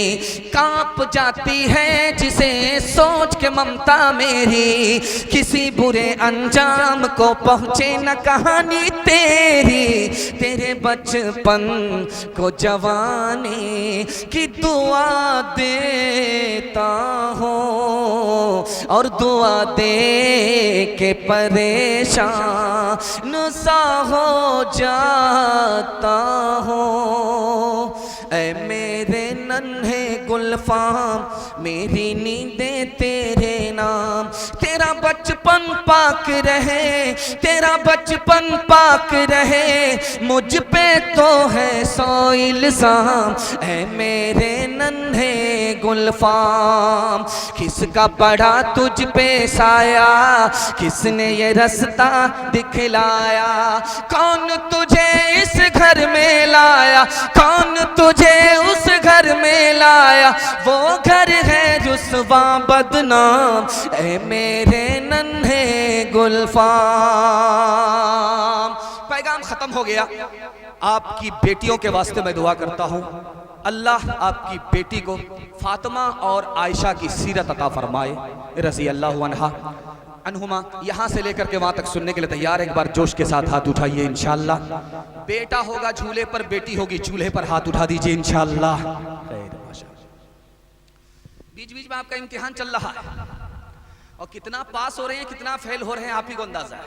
कांप जाती है जिसे सोच के ममता मेरी, किसी बुरे अंजाम को पहुँचे न कहानी तेरी। तेरे बच्चे को जवानी की दुआ देता हूँ, और दुआ दे के परेशान सा हो जाता हूँ। ऐ मेरे नन्हे गुलफाम, मेरी नींदें तेरे नाम। तेरा बचपन पाक रहे, तेरा बचपन पाक रहे, मुझ पे तो है 100 इल्जाम। ऐ मेरे नन्हे गुलफाम, किसका पड़ा तुझ पे साया, किसने ये रास्ता दिखलाया। कौन तुझे इस घर में लाया, कौन तुझे उस घर में लाया, वो घर है रुसवा बदनाम। ऐ मेरे नन्हे गुलफाम। पैगाम खत्म हो गया। आपकी बेटियों के वास्ते मैं दुआ करता हूँ, अल्लाह आपकी बेटी को फातिमा और आयशा की सीरत अता फरमाए, रज़ी अल्लाह अन्हुमा। यहाँ से लेकर के वहाँ तक सुनने के लिए तैयार, एक बार जोश के साथ हाथ उठाइए इंशाअल्लाह। बेटा होगा झूले पर, बेटी होगी चूल्हे पर, हाथ उठा दीजिए इंशाअल्लाह। बीच बीच में आपका इम्तिहान चल रहा है, और कितना पास हो रहे हैं कितना फेल हो रहे हैं आप ही को अंदाजा है।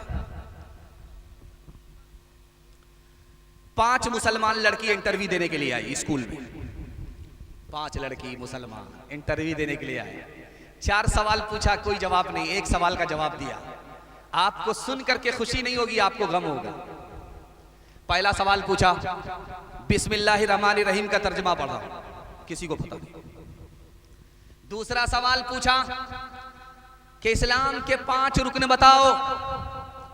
5 मुसलमान लड़की इंटरव्यू देने के लिए आई स्कूल में। 5 लड़की मुसलमान इंटरव्यू देने के लिए आई। 4 सवाल पूछा, कोई जवाब नहीं। एक सवाल का जवाब दिया। आपको सुन करके खुशी नहीं होगी, आपको गम होगा। पहला सवाल पूछा, बिस्मिल्लाहिर्रहमानिर्रहीम का तर्जुमा पढ़ा, किसी को पता नहीं। दूसरा सवाल पूछा कि इस्लाम के 5 रुकन बताओ,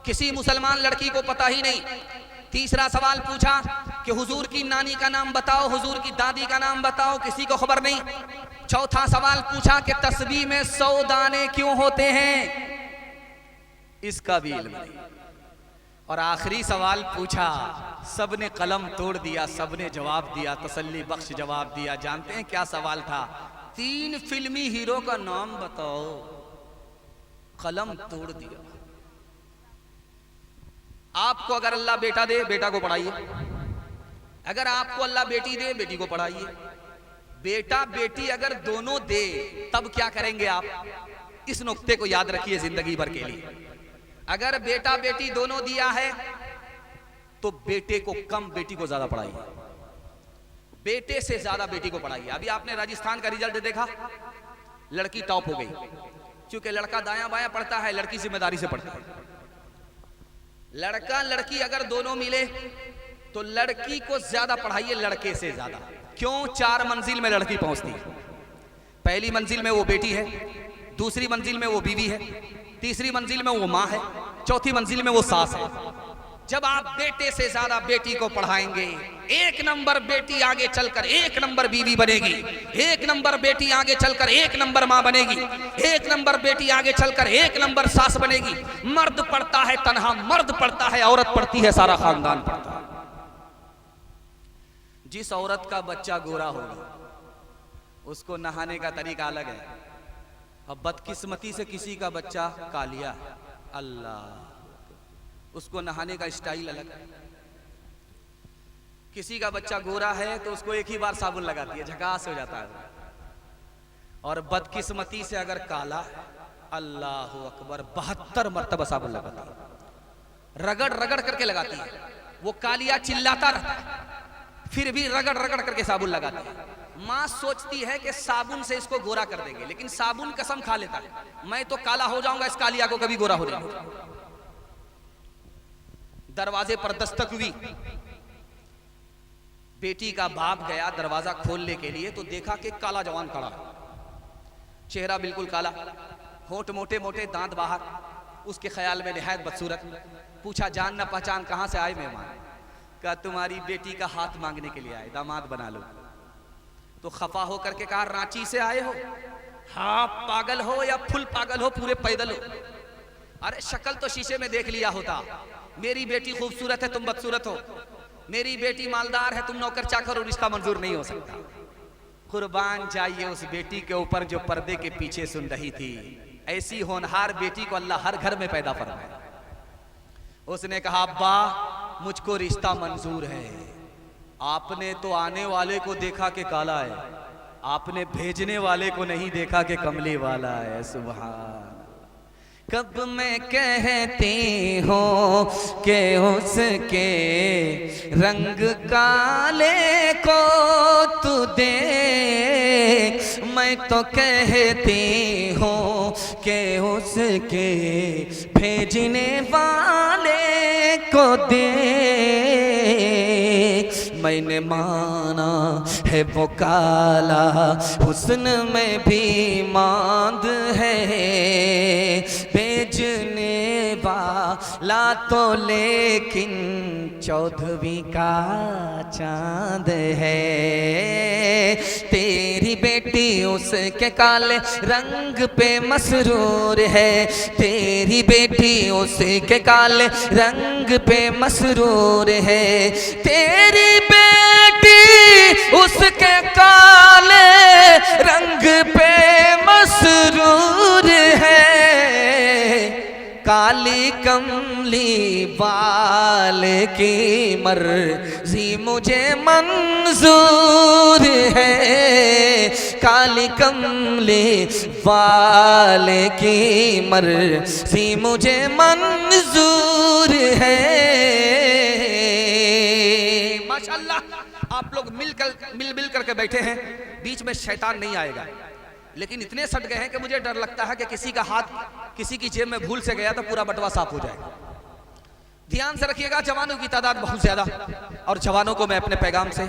किसी मुसलमान लड़की को पता ही नहीं। तीसरा सवाल पूछा कि हुजूर की नानी का नाम बताओ, हुजूर की दादी का नाम बताओ, किसी को खबर नहीं। चौथा सवाल पूछा कि तस्बीह में 100 दाने क्यों होते हैं, इसका भी इल्म नहीं। और आखिरी सवाल पूछा, सबने कलम तोड़ दिया, सबने जवाब दिया, तसल्ली बख्श जवाब दिया। जानते हैं क्या सवाल था? 3 फिल्मी हीरो का नाम बताओ। कलम तोड़ दिया। आपको अगर अल्लाह बेटा दे, बेटा को पढ़ाइए। अगर आपको अल्लाह बेटी दे, बेटी को पढ़ाइए। बेटा बेटी अगर दोनों दे, तब क्या करेंगे आप? इस नुक्ते को याद रखिए जिंदगी भर के लिए। अगर बेटा बेटी दोनों दिया है तो बेटे को कम, बेटी को ज्यादा पढ़ाइए। बेटे से ज्यादा बेटी को पढ़ाइए। अभी आपने राजस्थान का रिजल्ट देखा, लड़की टॉप हो गई। क्योंकि लड़का दायां बायां पढ़ता है, लड़की जिम्मेदारी से पढ़ती है। लड़का लड़की अगर दोनों मिले तो लड़की को ज्यादा पढ़ाइए लड़के से ज्यादा। क्यों? 4 मंजिल में लड़की पहुंचती है। पहली मंजिल में वो बेटी है, दूसरी मंजिल में वो बीवी है, तीसरी मंजिल में वो माँ है, चौथी मंजिल में वो सास है। जब आप बेटे से ज्यादा बेटी को पढ़ाएंगे, 1 नंबर बेटी आगे चलकर 1 नंबर बीवी बनेगी, 1 नंबर बेटी आगे चलकर 1 नंबर माँ बनेगी, 1 नंबर बेटी आगे चलकर 1 नंबर सास बनेगी। मर्द पढ़ता है तन्हा, मर्द पढ़ता है, औरत पढ़ती है सारा खानदान पढ़ता है। जिस औरत का बच्चा गोरा होगा उसको नहाने का तरीका अलग है। अब बदकिस्मती से किसी का बच्चा कालिया, अल्लाह, उसको नहाने का स्टाइल अलग है। किसी का बच्चा गोरा है तो उसको एक ही बार साबुन लगाती है, झकास हो जाता है। और बदकिस्मती से अगर काला है, अल्लाह अकबर, 72 मरतबा साबुन लगाती है, रगड़ रगड़ करके लगाती है। वो कालिया चिल्लाता रहता है, फिर भी रगड़ रगड़ करके साबुन लगाती है। माँ सोचती है कि साबुन से इसको गोरा कर देंगे, लेकिन साबुन कसम खा लेता है, मैं तो काला हो जाऊंगा, इस कालिया को कभी गोरा हो जाएगा। दरवाजे पर दस्तक हुई, बेटी का बाप गया दरवाजा खोलने के लिए तो देखा कि काला जवान खड़ा, चेहरा बिल्कुल काला, होंठ मोटे मोटे, दांत बाहर। उसके ख्याल में निहायत बदसूरत। पूछा, जान ना पहचान, कहां से आए मेहमान? कहा, तुम्हारी बेटी का हाथ मांगने के लिए आए, दामाद बना लो। तो खफा हो करके कहा, रांची से आए हो? हाँ, पागल हो या फुल पागल हो, पूरे पैदल हो? अरे शक्ल तो शीशे में देख लिया होता। मेरी बेटी खूबसूरत है, तुम बदसूरत हो। मेरी बेटी मालदार है, तुम नौकर चाकर हो, रिश्ता मंजूर नहीं हो सकता। कुर्बान जाइए उस बेटी के ऊपर जो पर्दे के पीछे सुन रही थी। ऐसी होनहार बेटी को अल्लाह हर घर में पैदा फरमाए। उसने कहा, अब्बा मुझको रिश्ता मंजूर है। आपने तो आने वाले को देखा कि काला है, आपने भेजने वाले को नहीं देखा कि कमली वाला है। सुभान। कब मैं कहती हूँ कि उसके रंग काले को तू देख, मैं तो कहती हूँ कि उसके भेजने वाले को देख। मैंने माना है वो काला, हुस्न में भी मांद है, भेजने वाला तो लेकिन 14वीं का चांद है। तेरी बेटी उसके काले रंग पे मसरूर है, तेरी बेटी उसके काले रंग पे मसरूर है। तेरी बेटी उसके काले रंग पे मसरूर है। काली कमली बाल की मर्जी मुझे मंजूर है, काली कमली बाल की मर्जी मुझे मंजूर है। माशाअल्लाह, आप लोग मिल करके बैठे हैं, बीच में शैतान नहीं आएगा। लेकिन इतने सट गए हैं कि मुझे डर लगता है कि किसी का हाथ किसी की जेब में भूल से गया तो पूरा बटवा साफ हो जाएगा। ध्यान से रखिएगा, जवानों की तादाद बहुत ज्यादा, और जवानों को मैं अपने पैगाम से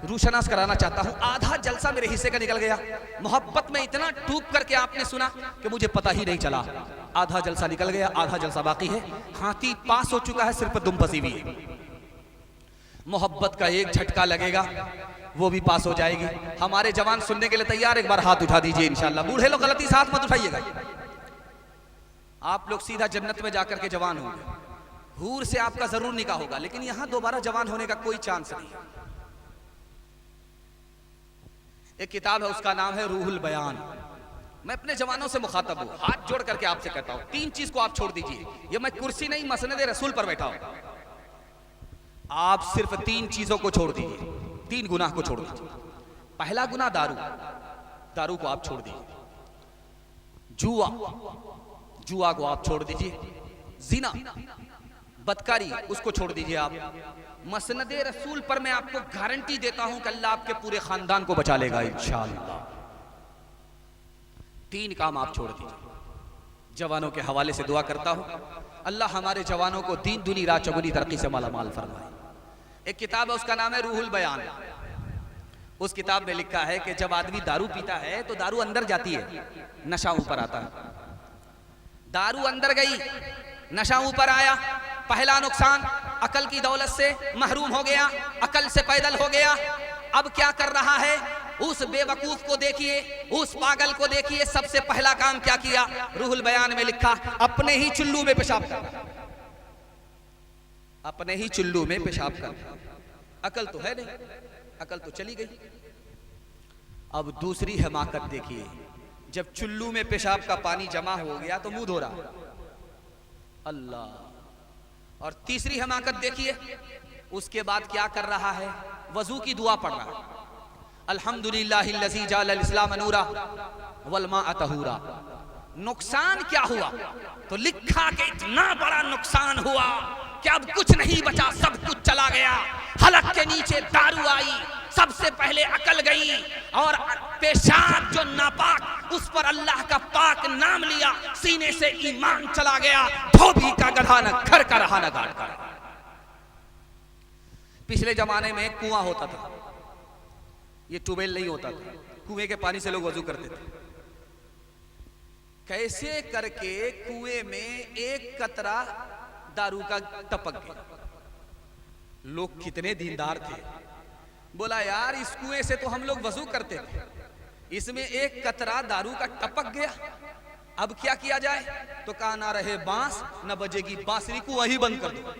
रूशनास कराना चाहता हूं। आधा जलसा मेरे हिस्से का निकल गया, मोहब्बत में इतना डूब करके आपने सुना कि मुझे पता ही नहीं चला। आधा जलसा निकल गया, आधा जलसा बाकी है। हाथी पास हो चुका है, सिर्फ दुम फंसी हुई है। मोहब्बत का एक झटका लगेगा, वो भी पास हो जाएगी। हमारे जवान सुनने के लिए तैयार? एक बार हाथ उठा दीजिए इंशाल्लाह। बूढ़े लोग गलती से हाथ मत उठाइएगा। आप लोग सीधा जन्नत में जाकर के जवान होंगे, हूर से आपका जरूर निकाह होगा, लेकिन यहां दोबारा जवान होने का कोई चांस नहीं। एक किताब है, उसका नाम है रूहुल बयान। मैं अपने जवानों से मुखातब हूं, हाथ जोड़ करके आपसे कहता हूं, 3 चीज को आप छोड़ दीजिए। ये मैं कुर्सी नहीं, मसनद रसूल पर बैठा हूं। आप सिर्फ 3 चीजों को छोड़ दीजिए, 3 गुनाह को छोड़ दीजिए। पहला गुनाह दारू, दारू को आप छोड़ दीजिए। जुआ, जुआ को आप छोड़ दीजिए। जिना, बदकारी, उसको छोड़ दीजिए आप। मसनदे रसूल पर मैं आपको गारंटी देता हूं कि अल्लाह आपके पूरे खानदान को बचा लेगा इंशाअल्लाह। 3 काम आप छोड़ दीजिए। जवानों के हवाले से दुआ करता हूं, अल्लाह हमारे जवानों को दीन दुनी रात चौगुनी तरक्की से मालामाल फरमाए। एक किताब है, उसका नाम है रूहुल बयान। उस किताब में लिखा है कि जब आदमी दारू पीता है तो दारू अंदर जाती है, नशा ऊपर आता है। दारू अंदर गई, नशा ऊपर आया। पहला नुकसान, अकल की दौलत से महरूम हो गया, अकल से पैदल हो गया। अब क्या कर रहा है? उस बेवकूफ को देखिए, उस पागल को देखिए, सबसे पहला काम क्या किया? रूहुल बयान में लिखा, अपने ही चुल्लू में पेशाब कर, अपने ही चुल्लू में पेशाब कर। अकल तो है नहीं, अकल तो चली गई। अब दूसरी हमाकत देखिए, जब चुल्लू में पेशाब का पानी जमा हो गया तो मुंह धो रहा, अल्लाह। और तीसरी हमाकत देखिए, उसके बाद क्या कर रहा है? वजू की दुआ पढ़ रहा है, अल्हम्दुलिल्लाहिल्लज़ी जअलल इस्लाम नूरा वल माअ तहूरा। नुकसान क्या हुआ? तो लिखा कि इतना बड़ा नुकसान हुआ कि अब कुछ नहीं बचा, सब कुछ चला गया। हलक के नीचे दारू आई, सबसे पहले अकल गई, और पेशाब जो नापाक, उस पर अल्लाह का पाक नाम लिया, सीने से ईमान चला गया। धोबी का गधा न घर का रहा न घाट का। पिछले जमाने में कुआं होता था, ये ट्यूबवेल नहीं होता था, कुएं के पानी से लोग वजू करते थे। कैसे करके कुएं में एक कतरा दारू का टपक गया। लोग कितने दीनदार थे, बोला यार इस कुएं से तो हम लोग वजू करते थे, इसमें एक कतरा दारू का टपक गया, अब क्या किया जाए? तो कहा ना रहे बांस न बजेगी बांसुरी, कुआं ही बंद कर दो।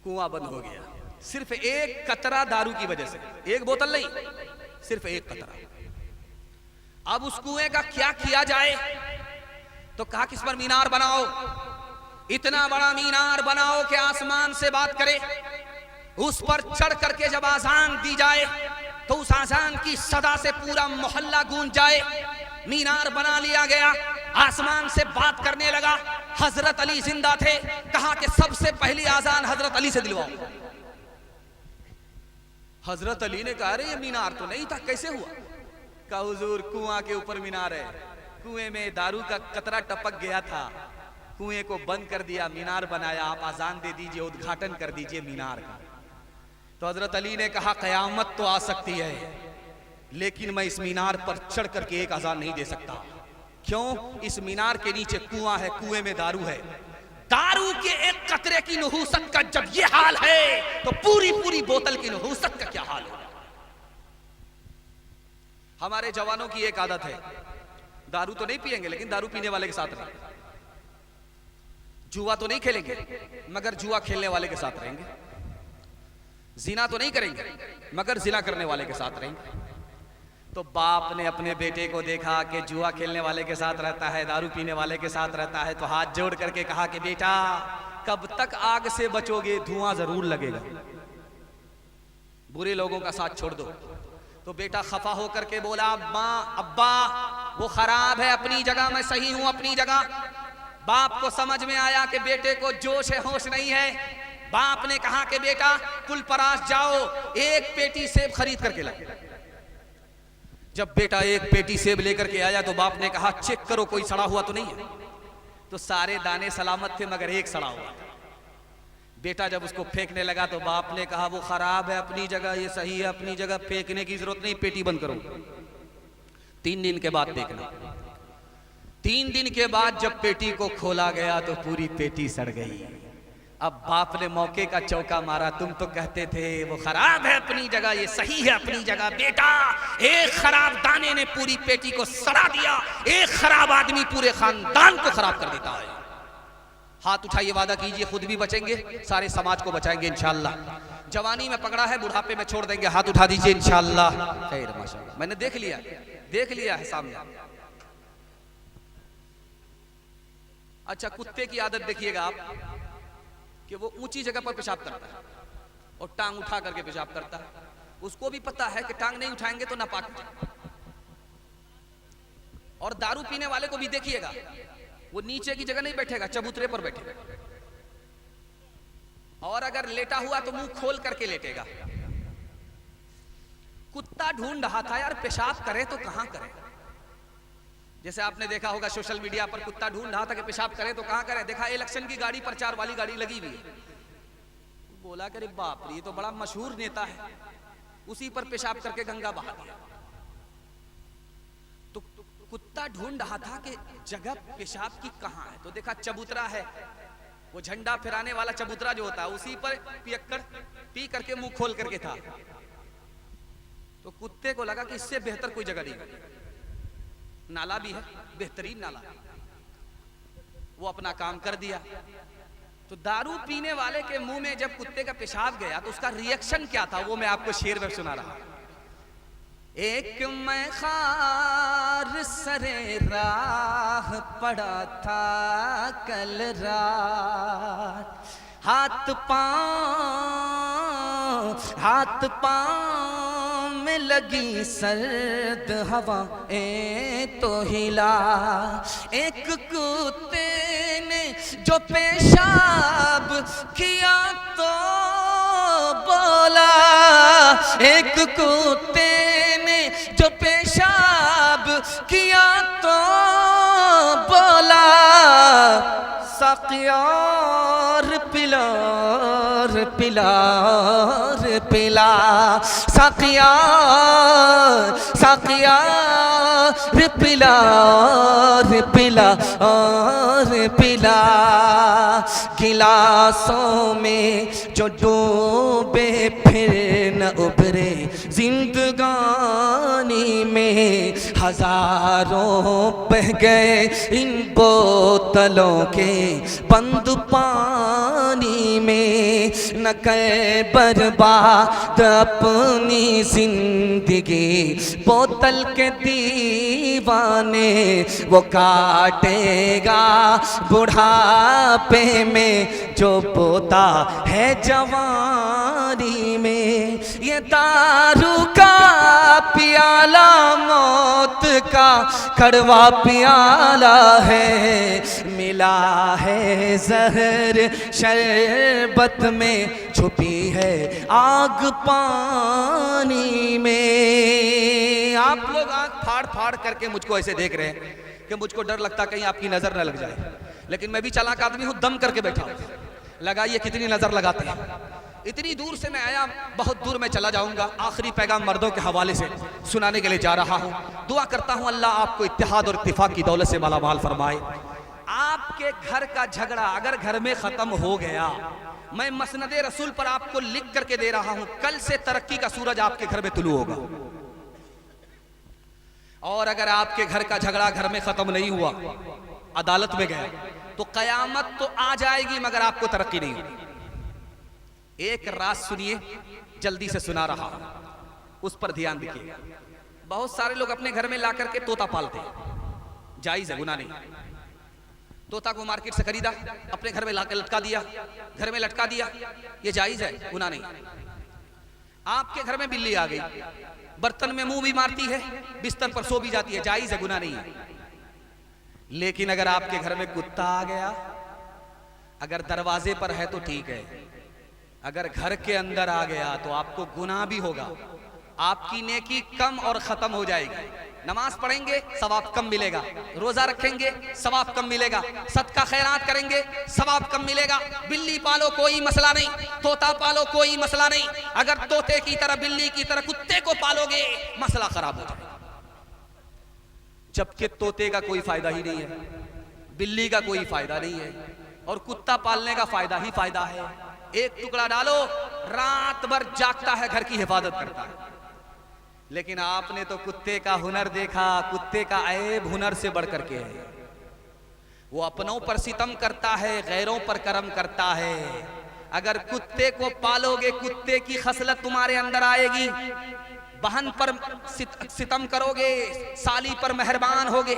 कुआं बंद हो गया, सिर्फ एक कतरा दारू की वजह से, एक बोतल नहीं, सिर्फ एक कतरा। अब उस कुएं का क्या किया जाए? तो कहा किस पर मीनार बनाओ, इतना बड़ा मीनार बनाओ कि आसमान से बात करे। उस पर चढ़ करके जब आजान दी जाए तो उस आजान की सदा से पूरा मोहल्ला गूंज जाए। मीनार बना लिया गया, आसमान से बात करने लगा। हजरत अली जिंदा थे, कहा कि सबसे पहली आजान हजरत अली से दिलवाओ। हजरत अली ने कहा अरे ये मीनार तो नहीं था, कैसे हुआ? कहा हुजूर कुआं के ऊपर मीनार है, कुएं में दारू का कतरा टपक गया था, कुएं को बंद कर दिया, मीनार बनाया, आप आजान दे दीजिए, उद्घाटन कर दीजिए मीनार का। तो हजरत अली ने कहा कयामत तो आ सकती है, लेकिन मैं इस मीनार पर चढ़ करके एक आजान नहीं दे सकता। क्यों? इस मीनार के नीचे कुआं है, कुएं में दारू है। दारू के एक कतरे की नहूसत का जब ये हाल है तो पूरी पूरी बोतल की नहूसत का क्या हाल है? हमारे जवानों की एक आदत है, दारू तो नहीं पिएंगे लेकिन दारू पीने वाले के साथ रहेंगे। जुआ तो नहीं खेलेंगे मगर जुआ खेलने वाले के साथ रहेंगे। जिना तो नहीं करेंगे मगर जिना करने वाले के साथ रहेंगे। तो बाप ने अपने बेटे को देखा कि जुआ खेलने वाले के साथ रहता है, दारू पीने वाले के साथ रहता है, तो हाथ जोड़ करके कहा कि बेटा कब तक आग से बचोगे, धुआं जरूर लगेगा, बुरे लोगों का साथ छोड़ दो। तो बेटा खफा होकर के बोला अब्बा वो खराब है अपनी जगह, मैं सही हूं अपनी जगह। बाप को समझ में आया कि बेटे को जोश है होश नहीं है। बाप ने कहा कि बेटा कुलपरास जाओ, एक पेटी सेब खरीद करके लाओ। जब बेटा एक पेटी सेब लेकर के आया तो बाप ने कहा चेक करो कोई सड़ा हुआ तो नहीं है। तो सारे दाने सलामत थे मगर एक सड़ा हुआ था। बेटा जब उसको फेंकने लगा तो बाप ने कहा वो खराब है अपनी जगह, ये सही है अपनी जगह, फेंकने की जरूरत नहीं, पेटी बंद करो। 3 दिन के बाद देखना। 3 दिन के बाद जब पेटी को खोला गया तो पूरी पेटी सड़ गई। अब बाप ने मौके का चौका मारा, तुम तो कहते थे वो खराब है अपनी जगह, ये सही है अपनी जगह। बेटा एक खराब दाने ने पूरी पेटी को सड़ा दिया। एक खराब आदमी पूरे खानदान को खराब कर देता है। हाथ उठाइए, वादा कीजिए खुद भी बचेंगे, सारे समाज को बचाएंगे इंशाअल्लाह। जवानी में पकड़ा है, बुढ़ापे में छोड़ देंगे, हाथ उठा दीजिए इंशाअल्लाह। खैर माशाअल्लाह, मैंने देख लिया है सामने। अच्छा, कुत्ते की आदत देखिएगा आप कि वो ऊंची जगह पर पेशाब करता है और टांग उठा करके पेशाब करता है। उसको भी पता है कि टांग नहीं उठाएंगे तो नापाक। और दारू पीने वाले को भी देखिएगा, वो नीचे की जगह नहीं बैठेगा, चबूतरे पर बैठेगा। और अगर लेटा हुआ तो मुंह खोल करके लेटेगा। कुत्ता ढूंढ रहा था यार पेशाब करे तो कहां करे। जैसे आपने देखा होगा सोशल मीडिया पर कुत्ता ढूंढ रहा था कि पेशाब करे तो कहां करे। देखा इलेक्शन की गाड़ी, प्रचार वाली गाड़ी लगी हुई है, बोला कि बाप रे ये तो बड़ा मशहूर नेता है, उसी पर पेशाब करके गंगा बहा दिया। तो कुत्ता ढूंढ रहा था कि जगह पेशाब की कहां है, तो देखा चबूतरा है, वो झंडा फहराने वाला चबूतरा जो होता है उसी पर पियक्कड़ पी करके मुंह खोल करके था। तो कुत्ते को लगा कि इससे बेहतर कोई जगह नहीं, नाला भी है, बेहतरीन नाला, वो अपना काम कर दिया। तो दारू पीने वाले के मुंह में जब कुत्ते का पेशाब गया तो उसका रिएक्शन क्या था वो मैं आपको शेर में सुना रहा। एक मैं खार सरे राह पड़ा था कल रात, हाथ पांव में लगी सर्द हवा तो हिला। एक कुत्ते ने जो पेशाब किया तो बोला, एक कुत्ते ने जो पेशाब किया तो बोला, साक़ियार पिलार पिलार पिला, साक़ियार पिलार पिलार पिला। गिलासों में जो डूबे फिर न उभरे जिंदगानी में, हजारों बह गए इन बोतलों के बंद पानी में। न कर बर्बाद अपनी जिंदगी बोतल के दीवाने, वो काटेगा बुढ़ापे में जो बोता है जवानी में। ये दारू का प्याला मौत का कड़वा प्याला है, मिला है जहर शरबत में, छुपी है आग पानी में। आप लोग आंख फाड़ फाड़ करके मुझको ऐसे देख रहे हैं कि मुझको डर लगता कहीं आपकी नजर न लग जाए, लेकिन मैं भी चालाक आदमी हूं, दम करके बैठा हूं। लगाइए कितनी नजर लगाते हैं। इतनी दूर से मैं आया, बहुत दूर मैं चला जाऊंगा। आखिरी पैगाम मर्दों के हवाले से सुनाने के लिए जा रहा हूं। दुआ करता हूं अल्लाह आपको इत्तेहाद और इत्तिफाक की दौलत से मालामाल फरमाए। आपके घर का झगड़ा अगर घर में खत्म हो गया, मैं मसनदे रसूल पर आपको लिख करके दे रहा हूं, कल से तरक्की का सूरज आपके घर में तुलू होगा। और अगर आपके घर का झगड़ा घर में खत्म नहीं हुआ, अदालत में गया, तो कयामत तो आ जाएगी मगर आपको तरक्की नहीं होगी। एक राज सुनिए, जल्दी से सुना रहा हूं, उस पर ध्यान दीजिए। बहुत सारे लोग अपने घर में ला करके तोता पालते हैं, जायज है, गुनाह नहीं। तोता को मार्केट से खरीदा, अपने घर में लाकर लटका दिया, घर में लटका दिया, ये जायज है, गुनाह नहीं। आपके घर में बिल्ली आ गई, बर्तन में मुंह भी मारती है, बिस्तर पर सो भी जाती है, जायज है, गुनाह नहीं है। लेकिन अगर आपके घर में कुत्ता आ गया, अगर दरवाजे पर है तो ठीक है, अगर घर के अंदर आ गया तो आपको गुनाह भी होगा, आपकी नेकी कम और खत्म हो जाएगी। नमाज पढ़ेंगे सवाब कम मिलेगा, रोजा रखेंगे सवाब कम मिलेगा, सदका खैरात करेंगे सवाब कम मिलेगा। बिल्ली पालो कोई मसला नहीं, तोता पालो कोई मसला नहीं, अगर तोते की तरह बिल्ली की तरह कुत्ते को पालोगे मसला खराब हो जाएगा। जबकि तोते का कोई फायदा ही नहीं है, बिल्ली का कोई फायदा नहीं है, और कुत्ता पालने का फायदा ही फायदा है। एक टुकड़ा डालो, रात भर जागता है, घर की हिफाजत करता है। लेकिन आपने तो कुत्ते का हुनर देखा, कुत्ते का ऐब हुनर से बढ़ करके है। वो अपनों पर सितम करता है, गैरों पर करम करता है। अगर कुत्ते को पालोगे, कुत्ते की खसलत तुम्हारे अंदर आएगी। बहन पर सितम करोगे, साली पर मेहरबान होगे,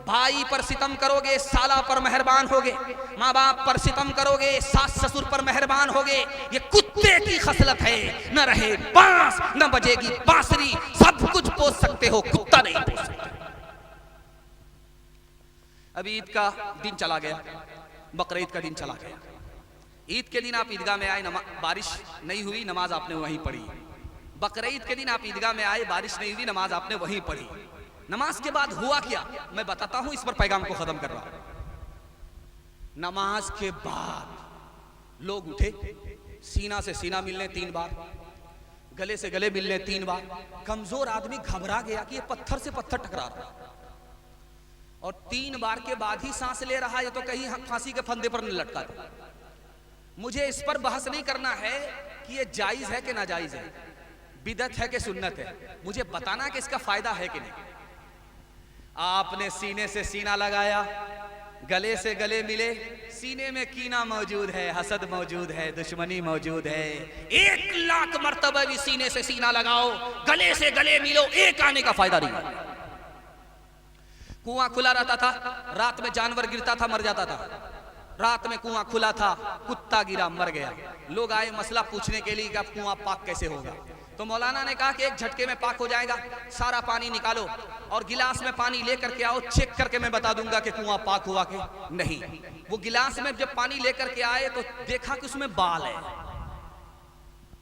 भाई पर सितम करोगे, साला पर मेहरबान होगे, माँ बाप पर सितम करोगे, सास ससुर पर मेहरबान होगे। ये कुत्ते की खसलत है। न रहे बांस न बजेगी बांसुरी, सब कुछ पोस सकते हो, कुत्ता नहीं पोस सकते। अभी ईद का दिन चला गया, बकरा ईद का दिन चला गया। ईद के दिन आप ईदगाह में आए, बारिश नहीं हुई, नमाज आपने वहीं पढ़ी। बकरा ईद के दिन आप ईदगाह में आए, बारिश नहीं हुई, नमाज आपने वहीं पढ़ी। नमाज के बाद हुआ क्या, मैं बताता हूं, इस पर पैगाम को खत्म कर रहा हूं। नमाज के बाद लोग उठे, सीना से सीना मिलने 3 बार, गले से गले मिलने 3 बार। कमजोर आदमी घबरा गया कि ये पत्थर से पत्थर टकरा रहा है, और 3 बार के बाद ही सांस ले रहा है, तो कहीं फांसी के फंदे पर न लटका दे। मुझे इस पर बहस नहीं करना है कि ये जायज है कि नाजायज है, बिदअत है कि सुन्नत है, मुझे बताना कि इसका फायदा है कि नहीं। आपने सीने से सीना लगाया, गले से गले मिले, सीने में कीना मौजूद है, हसद मौजूद है, दुश्मनी मौजूद है। 1 लाख मर्तबा भी सीने से सीना लगाओ, गले से गले मिलो, एक आने का फायदा नहीं। कुआं खुला रहता था, रात में जानवर गिरता था, मर जाता था। रात में कुआं खुला था, कुत्ता गिरा, मर गया। लोग आए मसला पूछने के लिए कि अब कुआं पाक कैसे होगा। तो मौलाना ने कहा कि एक झटके में पाक हो जाएगा, सारा पानी निकालो और गिलास में पानी लेकर के आओ, चेक करके मैं बता दूंगा कि कुआं पाक हुआ कि नहीं। वो गिलास में जब पानी लेकर के आए तो देखा कि उसमें बाल है।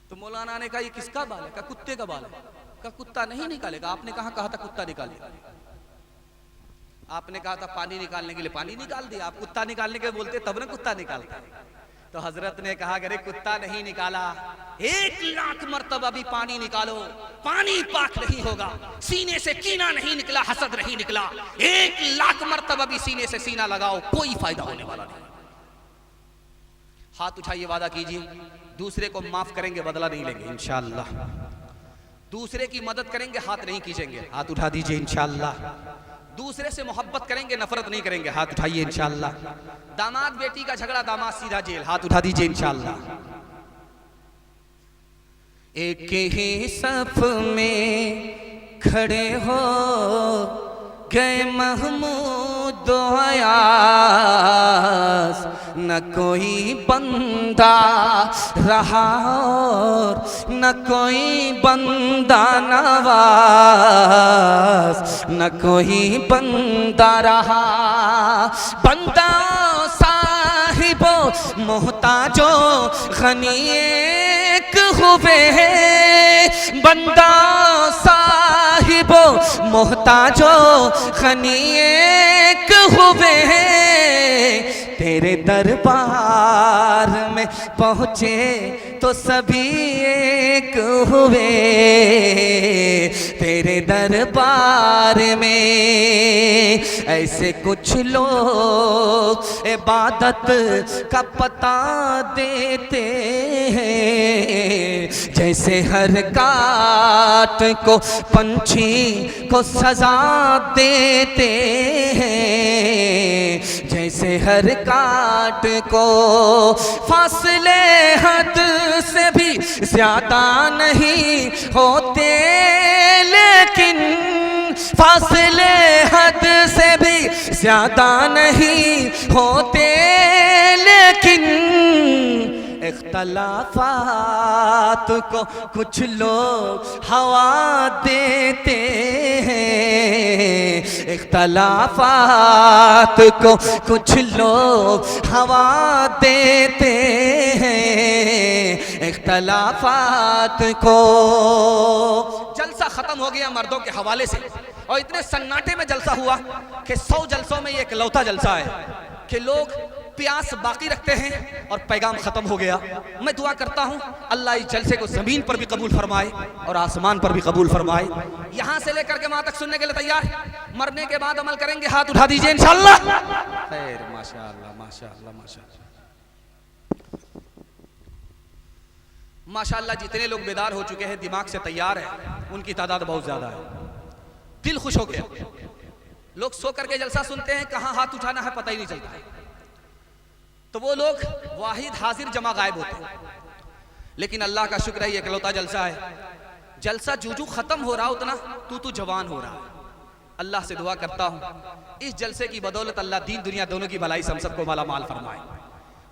तो मौलाना ने कहा ये किसका बाल है? कहा कुत्ते का बाल है। कहा कुत्ता नहीं निकालेगा, आपने कहा था कुत्ता निकालेगा। आपने कहा था पानी निकालने के लिए पानी निकाल दिया, आप कुत्ता निकालने के बोलते तब ना कुत्ता निकालता। तो हजरत ने कहा अरे कुत्ता नहीं निकाला, 1 लाख मर्तबा भी पानी निकालो, पानी पाक नहीं होगा। सीने से कीना नहीं निकला, हसद नहीं निकला, 1 लाख मर्तबा भी सीने से सीना लगाओ, कोई फायदा होने वाला नहीं। हाथ उठाइए, वादा कीजिए दूसरे को माफ करेंगे, बदला नहीं लेंगे इंशाअल्लाह। दूसरे की मदद करेंगे, हाथ नहीं खींचेंगे, हाथ उठा दीजिए इंशाअल्लाह। दूसरे से मोहब्बत करेंगे, नफरत नहीं करेंगे, हाथ उठाइए इंशाअल्लाह। दामाद बेटी का झगड़ा, दामाद सीधा जेल, हाथ उठा दीजिए इंशाअल्लाह। एक ही सफ में खड़े हो गए महमूद अयास, न कोई बंदा रहा और न कोई बंदा नवाज, न कोई बंदा रहा। बंदा साहिबो मोहताजो गनी एक हुए, बंदा साहिबो मोहताजो गनी एक हुए। तेरे दरबार में पहुँचे तो सभी एक हुए, तेरे दरबार में ऐसे कुछ लोग इबादत का पता देते हैं, जैसे हर काट को पंछी को सजा देते हैं, जैसे हर काट को फासले हद से भी ज्यादा नहीं होते, लेकिन फासले हद से भी ज्यादा नहीं होते, लेकिन इख्तलाफात को कुछ लोग हवा देते हैं, इख्तलाफात को कुछ लोग हवा देते हैं, इख्तलाफात को। जलसा खत्म हो गया मर्दों के हवाले से, और इतने सन्नाटे में जलसा हुआ कि 100 जलसों में ये इकलौता जलसा है कि लोग प्यास बाकी रखते हैं और पैगाम खत्म हो गया। मैं दुआ करता हूं अल्लाह इस जलसे को जमीन पर भी कबूल फरमाए और आसमान पर भी कबूल फरमाए। यहां से लेकर के वहां तक सुनने के लिए तैयार, मरने के बाद अमल करेंगे, हाथ उठा दीजिए इंशाअल्लाह। खैर, माशाअल्लाह माशाअल्लाह माशाअल्लाह माशाअल्लाह। जितने लोग बेदार हो चुके हैं, दिमाग से तैयार है, उनकी तादाद बहुत ज्यादा है। दिल खुश हो गया। लोग सो करके जलसा सुनते हैं, कहां हाथ उठाना है पता ही नहीं चलता है। तो वो लोग वाहिद हाजिर जमा गायब होते हैं। लेकिन अल्लाह का शुक्र है, ये इकलौता जलसा है। जलसा जूजू खत्म हो रहा उतना तू जवान हो रहा है। अल्लाह से दुआ करता हूँ इस जलसे की बदौलत अल्लाह दीन दुनिया दोनों की भलाई हम सबको माला माल फरमाए।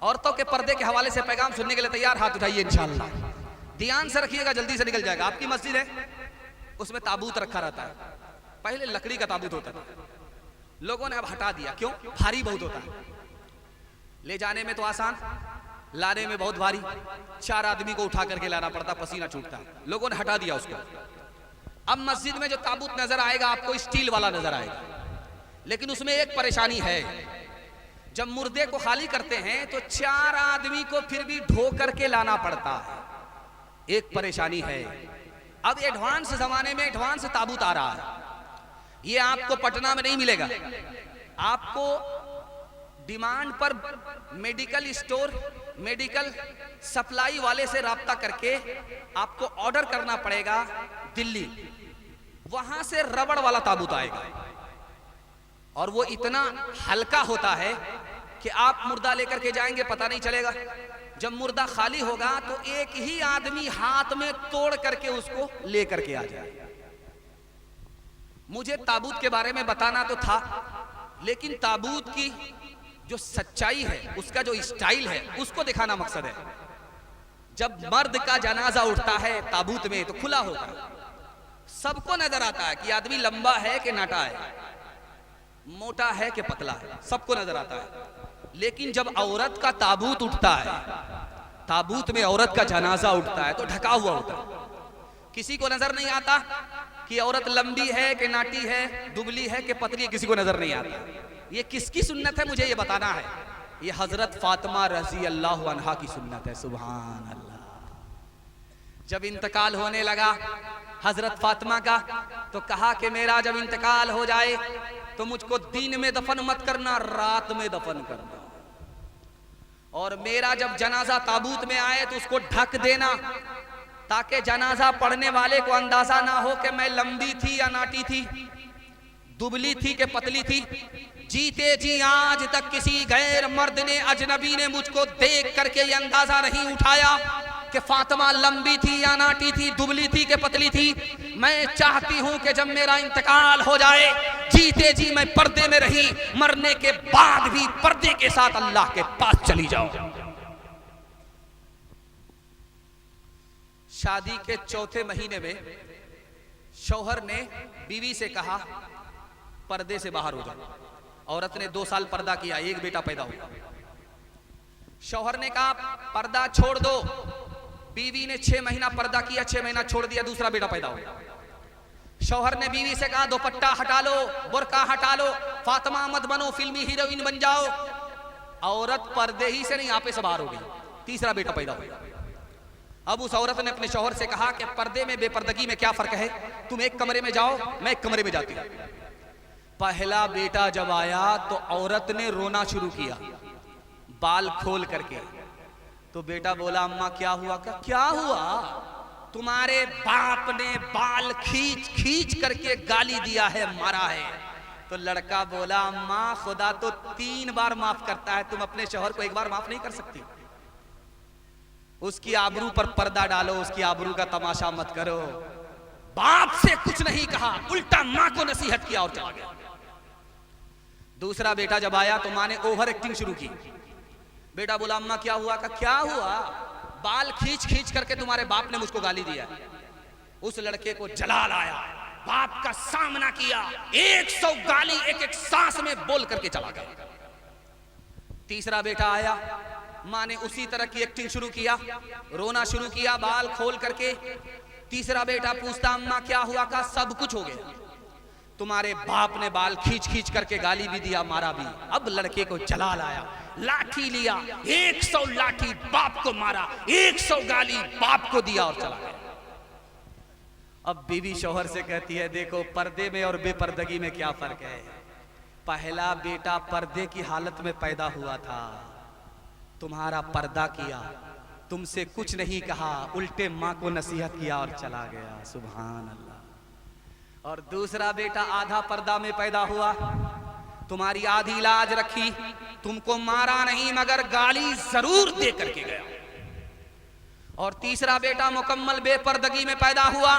औरतों के पर्दे के हवाले से पैगाम सुनने के लिए तैयार, हाथ उठाइए इंशाअल्लाह। ध्यान से रखिएगा, जल्दी से निकल जाएगा। आपकी मस्जिद है, उसमें ताबूत रखा रहता है। पहले लकड़ी का ताबूत होता था, लोगों ने अब हटा दिया, क्यों? भारी बहुत होता है, ले जाने में तो आसान, लाने में बहुत भारी, 4 आदमी को उठा करके लाना पड़ता, पसीना छूटता। लोगों ने हटा दिया उसको। अब मस्जिद में जो ताबूत नजर आएगा आपको स्टील वाला नजर आएगा, लेकिन उसमें एक परेशानी है, जब मुर्दे को खाली करते हैं तो 4 आदमी को फिर भी ढो करके लाना पड़ता है। एक परेशानी है। अब एडवांस जमाने में एडवांस ताबूत आ रहा है, ये आपको पटना में नहीं मिलेगा। आपको डिमांड पर मेडिकल स्टोर, मेडिकल सप्लाई वाले से राब्ता करके आपको ऑर्डर करना पड़ेगा दिल्ली, वहां से रबड़ वाला ताबूत आएगा और वो इतना हल्का होता है कि आप मुर्दा लेकर के जाएंगे पता नहीं चलेगा। जब मुर्दा खाली होगा तो एक ही आदमी हाथ में तोड़ करके उसको लेकर के आ जाए। मुझे ताबूत के बारे में बताना तो था, लेकिन ताबूत की जो सच्चाई है, उसका जो स्टाइल है, उसको दिखाना मकसद है। जब मर्द का जनाजा उठता है ताबूत में तो खुला होगा, सबको नजर आता है कि आदमी लंबा है कि नाटा है, मोटा है कि पतला है, सबको नजर आता है। लेकिन जब औरत का ताबूत उठता है, ताबूत में औरत का जनाजा उठता है तो ढका हुआ होता है, किसी को नजर नहीं आता कि औरत लंबी है कि नाटी है, दुबली है कि पतली है, किसी को नजर नहीं आता। ये किसकी सुन्नत है मुझे ये बताना है। ये हजरत फातिमा रजी अल्लाह अन्हा की सुन्नत है। सुभान अल्लाह। जब इंतकाल होने लगा हजरत फातिमा का, तो कहा कि मेरा जब इंतकाल हो जाए तो मुझको दिन में दफन मत करना, रात में दफन करना, और मेरा जब जनाजा ताबूत में आए तो उसको ढक देना, ताकि जनाजा पढ़ने वाले को अंदाजा ना हो कि मैं लंबी थी या नाटी थी, दुबली थी कि पतली थी। जीते जी आज तक किसी गैर मर्द ने, अजनबी ने मुझको देख करके ये अंदाजा नहीं उठाया कि फातिमा लंबी थी या नाटी थी, दुबली थी कि पतली थी। मैं चाहती हूं कि जब मेरा इंतकाल हो जाए, जीते जी मैं पर्दे में रही, मरने के बाद भी पर्दे के साथ अल्लाह के पास चली जाऊं। शादी के 4थे महीने में शौहर ने बीवी से कहा पर्दे से बाहर हो जाओ। औरत ने 2 साल पर्दा किया, एक बेटा पैदा हुआ। शौहर ने कहा पर्दा छोड़ दो, बीवी ने 6 महीना पर्दा किया, 6 महीना छोड़ दिया, दूसरा बेटा पैदा हुआ। शौहर ने बीवी से कहा दुपट्टा हटा लो, बुर्का हटा लो, फातिमा मत बनो, फिल्मी हीरोइन बन जाओ। औरत पर्दे ही से नहीं आपे से बाहर हो गई, तीसरा बेटा पैदा हुआ। अब उस औरत ने अपने शौहर से कहा कि पर्दे में बेपर्दगी में क्या फर्क है, तुम एक कमरे में जाओ, मैं एक कमरे में जाती हूं। पहला बेटा जब आया तो औरत ने रोना शुरू किया बाल खोल करके। तो बेटा बोला अम्मा क्या हुआ? क्या हुआ? तुम्हारे बाप ने बाल खींच खींच करके गाली दिया है, मारा है। तो लड़का बोला अम्मा खुदा तो 3 बार माफ करता है, तुम अपने शौहर को 1 बार माफ नहीं कर सकती। उसकी आबरू पर पर्दा डालो, उसकी आबरू का तमाशा मत करो। बाप से कुछ नहीं कहा, उल्टा मां को नसीहत किया और चला गया। दूसरा बेटा जब आया तो मां ने ओवर एक्टिंग शुरू की। बेटा बोला अम्मा क्या हुआ? क्या हुआ? बाल खींच खींच करके तुम्हारे बाप ने मुझको गाली दिया। उस लड़के को जलाल आया, बाप का सामना किया, 100 गाली एक एक सांस में बोल करके चला गया। तीसरा बेटा आया, मां ने उसी तरह की एक्टिंग शुरू किया, रोना शुरू किया बाल खोल करके। तीसरा बेटा पूछता अम्मा क्या हुआ? का सब कुछ हो गया, तुम्हारे बाप ने बाल खींच खींच करके गाली भी दिया, मारा भी। अब लड़के को जलाल आया, लाठी लिया, 100 लाठी बाप को मारा, 100 गाली बाप को दिया और चला गया। अब बीवी शौहर से कहती है देखो पर्दे में और बेपर्दगी में क्या फर्क है। पहला बेटा पर्दे की हालत में पैदा हुआ था, तुम्हारा पर्दा किया, तुमसे कुछ नहीं कहा, उल्टे मां को नसीहत किया और चला गया। सुभान अल्लाह। और दूसरा बेटा आधा पर्दा में पैदा हुआ, तुम्हारी आधी लाज रखी, तुमको मारा नहीं मगर गाली जरूर दे करके गया। और तीसरा बेटा मुकम्मल बेपर्दगी में पैदा हुआ,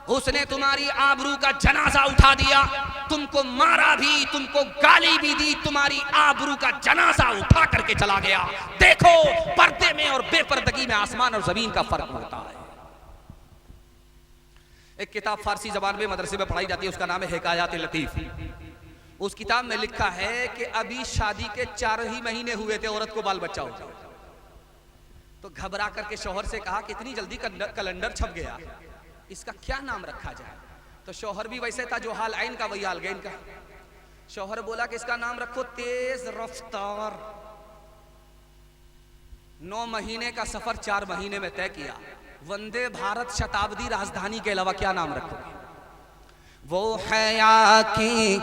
उसने तुम्हारी आबरू का जनाजा उठा दिया, तुमको मारा भी, तुमको गाली भी दी, तुम्हारी आबरू का जनाजा उठा करके चला गया। देखो पर्दे में और बेपर्दगी में आसमान और जमीन का फर्क होता है। एक किताब फारसी जबान में मदरसे में पढ़ाई जाती है, उसका नाम है हिकायात लतीफ। उस किताब में लिखा है कि अभी शादी के 4 ही महीने हुए थे, औरत को बाल बच्चा हो गया। तो घबरा करके शौहर से कहा कि इतनी जल्दी कैलेंडर छप गया, इसका क्या नाम रखा जाए। तो शौहर भी वैसे था जो हाल आइन का वही हाल गया इनका। शौहर बोला कि इसका नाम रखो तेज रफ्तार। 9 महीने का सफर 4 महीने में तय किया। वंदे भारत शताब्दी राजधानी के अलावा क्या नाम रखोगे? वो हया की,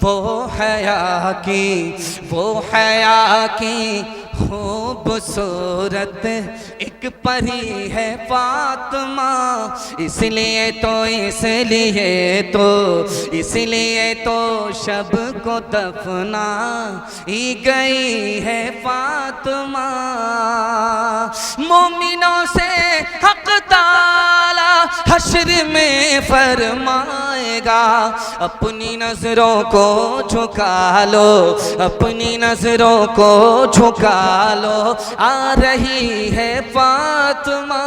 वो हया की, वो हया की खूबसूरत एक परी है फातिमा। इसलिए तो शब को दफना ही गई है फातिमा। मोमिनों से हक ताला हश्र में फरमाएगा, अपनी नजरों को झुका लो, अपनी नजरों को झुका लो, आ रही है फातिमा।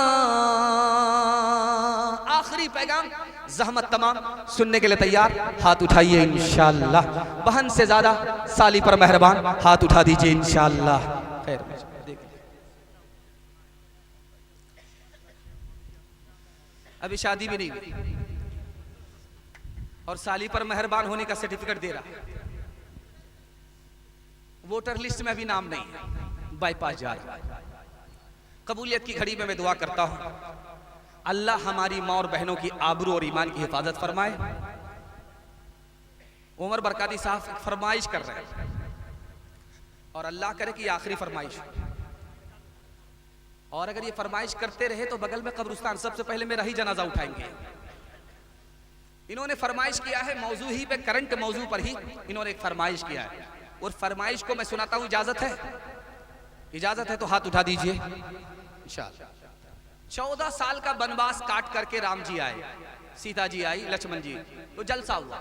आखिरी पैगाम, ज़हमत तमाम, सुनने के लिए तैयार? हाथ उठाइए इंशाअल्लाह। बहन से ज्यादा साली पर मेहरबान, हाथ उठा दीजिए इंशाअल्लाह। खैर, अभी शादी भी नहीं हुई और साली पर मेहरबान होने का सर्टिफिकेट दे रहा है। वोटर लिस्ट में भी नाम नहीं है, बाईपास जा रहा है। कबूलियत की घड़ी में मैं दुआ करता हूं, अल्लाह हमारी मां और बहनों की आबरू और ईमान की हिफाजत फरमाए। उमर बरकाती साहब फरमाइश कर रहे हैं और अल्लाह करे कि आखिरी फरमाइश हो। और अगर ये फरमाइश करते रहे तो बगल में कब्रिस्तान, सबसे पहले मेरा ही जनाजा उठाएंगे। इन्होंने फरमाइश किया है मौजू ही पे, करंट मौजू पर ही इन्होंने एक फरमाइश किया है और फरमाइश को मैं सुनाता हूं। इजाजत है? इजाजत है तो हाथ उठा दीजिए इंशाअल्लाह। 14 साल का वनवास काट करके राम जी आए, सीता जी आई, लक्ष्मण जी, तो जलसा हुआ।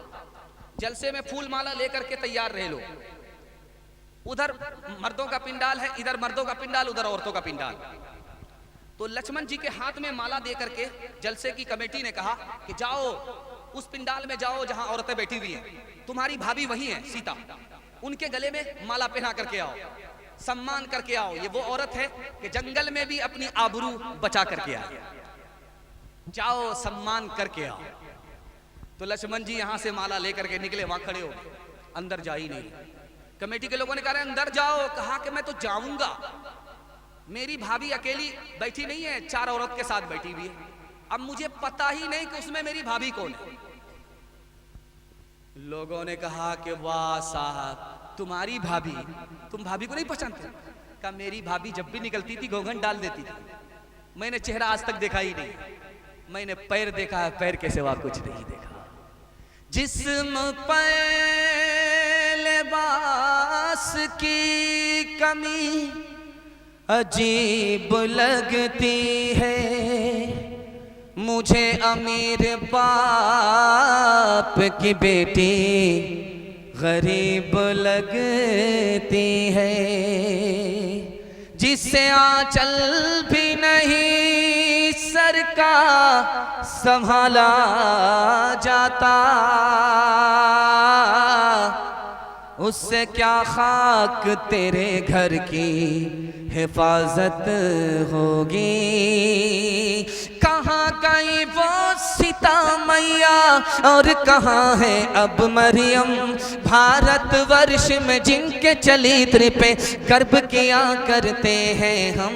जलसे में फूल माला लेकर के तैयार रहे लोग। उधर मर्दों का पिंडाल है, इधर मर्दों का पिंडाल, उधर औरतों का पिंडाल। तो लक्ष्मण जी के हाथ में माला दे करके जलसे की कमेटी ने कहा कि जाओ उस पिंडाल में जाओ जहां औरतें बैठी हुई हैं, तुम्हारी भाभी वही है सीता, उनके गले में माला पहना करके आओ, सम्मान करके आओ। ये वो औरत है कि जंगल में भी अपनी आबरू बचा करके आई, जाओ सम्मान करके आओ। तो लक्ष्मण जी यहां से माला लेकर के निकले, वहां खड़े हो गए, अंदर जा ही नहीं। कमेटी के लोगों ने कहा अंदर जाओ, कहा कि मैं तो जाऊंगा, मेरी भाभी अकेली बैठी नहीं है, 4 औरत के साथ बैठी हुई है, अब मुझे पता ही नहीं कि उसमें मेरी भाभी कौन है। लोगों ने कहा कि वाह साहब, तुम्हारी भाभी, तुम भाभी को नहीं पहचानते? कहा मेरी भाभी जब भी निकलती थी घूंघट डाल देती थी, मैंने चेहरा आज तक देखा ही नहीं, मैंने पैर देखा है, पैर के सिवा कुछ नहीं देखा। जिस्म पर लिबास की कमी अजीब लगती है, मुझे अमीर बाप की बेटी गरीब लगती है। जिससे आंचल भी नहीं सर का संभाला जाता, उससे क्या खाक तेरे घर की हिफाजत होगी। कहाँ गई वो सीता मैया और कहाँ है अब मरियम, भारत वर्ष में जिनके चरित्र पे गर्व किया करते हैं हम।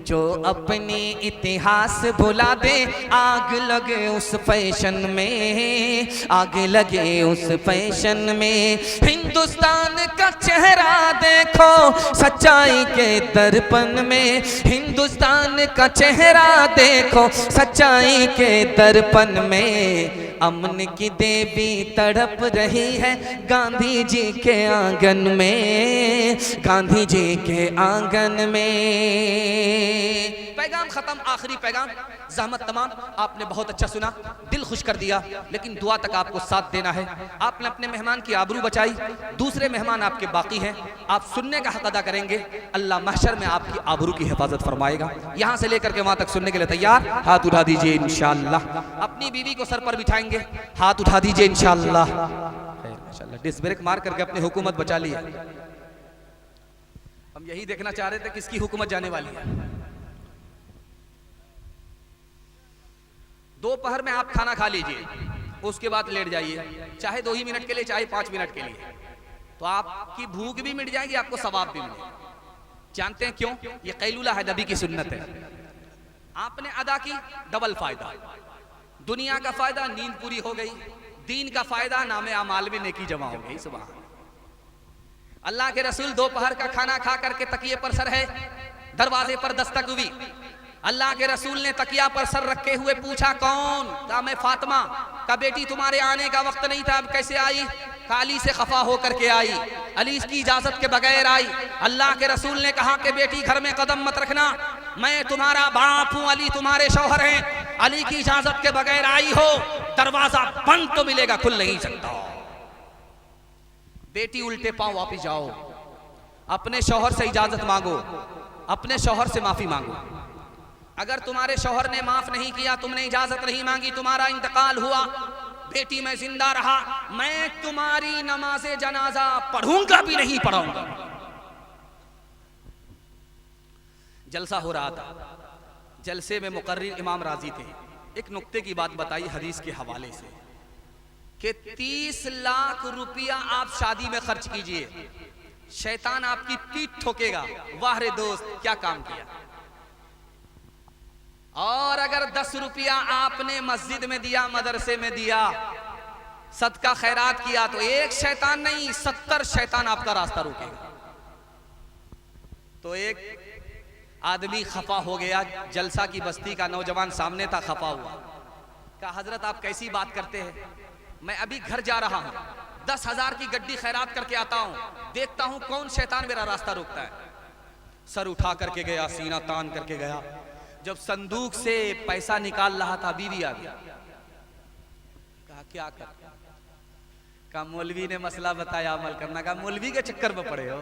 जो अपनी इतिहास भुला दे, आग लगे उस फैशन में, आग लगे उस फैशन में। हिंदुस्तान का चेहरा देखो सच्चाई के दर्पण में, हिंदुस्तान का चेहरा देखो सच्चाई के दर्पण में। अमन की देवी तड़प रही है गांधी जी के आंगन में, गांधी जी के आंगन में। पैगाम खत्म, आखिरी पैगाम, ज़हमत तमाम। आपने बहुत अच्छा सुना, दिल खुश कर दिया, लेकिन दुआ तक आपको साथ देना है। आपने अपने मेहमान की आबरू बचाई, दूसरे मेहमान आपके बाकी हैं, आप सुनने का हक अदा करेंगे, अल्लाह महशर में आपकी आबरू की हिफाजत फरमाएगा। यहाँ से लेकर के वहाँ तक सुनने के लिए तैयार? हाथ उठा दीजिए इंशाअल्लाह। अपनी बीवी को सर पर बिठाएंगे, हाथ उठा दीजिए इंशाअल्लाह। माशाल्लाह, डिस्क ब्रेक मार करके अपनी हुकूमत बचा ली है। हम यही देखना चाह रहे थे किसकी हुकूमत जाने वाली है। दोपहर में आप खाना खा लीजिए, उसके बाद लेट जाइए, चाहे 2 ही मिनट के लिए चाहे 5 मिनट के लिए, तो आपकी भूख भी मिट जाएगी, आपको सवाब भी मिलेगा। जानते हैं क्यों? ये कैलूला है, नबी की सुन्नत है। आपने अदा की, डबल फायदा, दुनिया का फायदा नींद पूरी हो गई, दीन का फायदा नामे अमाल में नेकी जमा हो गई। सुभान अल्लाह के रसूल दोपहर का खाना खा करके तकिए पर सर है, दरवाजे पर दस्तक हुई। अल्लाह के रसूल ने तकिया पर सर रखे हुए पूछा कौन? कहा मैं फातिमा। कहा बेटी तुम्हारे आने का वक्त नहीं था, अब कैसे आई? अली से खफा होकर के आई, अली की इजाजत के बगैर आई। अल्लाह के रसूल ने कहा कि बेटी घर में कदम मत रखना, मैं तुम्हारा बाप हूं, अली तुम्हारे शौहर हैं, अली की इजाजत के बगैर आई हो, दरवाजा बंद तो मिलेगा, खुल नहीं सकता। बेटी उल्टे पांव वापिस जाओ, अपने शौहर से इजाजत मांगो, अपने शौहर से माफी मांगो। अगर तुम्हारे शौहर ने माफ नहीं किया, तुमने इजाजत नहीं मांगी, तुम्हारा इंतकाल हुआ, बेटी मैं जिंदा रहा, मैं तुम्हारी नमाज़े जनाजा पढ़ूंगा भी नहीं पढ़ाऊंगा। जलसा हो रहा था, जलसे में मुकर्रिर इमाम राजी थे। एक नुक्ते की बात बताई हदीस के हवाले से कि 30 लाख रुपया आप शादी में खर्च कीजिए, शैतान आपकी पीठ ठोकेगा। वाह रे दोस्त, क्या काम किया। और अगर 10 रुपया आपने मस्जिद में दिया, मदरसे में दिया, सदका खैरात किया, तो एक शैतान नहीं 70 शैतान आपका रास्ता रोकेगा। तो एक आदमी खफा हो गया, जलसा की बस्ती का नौजवान सामने था, खफा हुआ। कहा हजरत आप कैसी बात करते हैं, मैं अभी घर जा रहा हूं, 10,000 की गड्डी खैरात करके आता हूं, देखता हूं कौन शैतान मेरा रास्ता रोकता है। सर उठा करके गया, सीना तान करके गया। जब संदूक से पैसा निकाल रहा था, बीवी आ गया। कहा क्या कर? कहा मौलवी ने मसला बताया, अमल करना। कहा मौलवी के चक्कर में पड़े हो,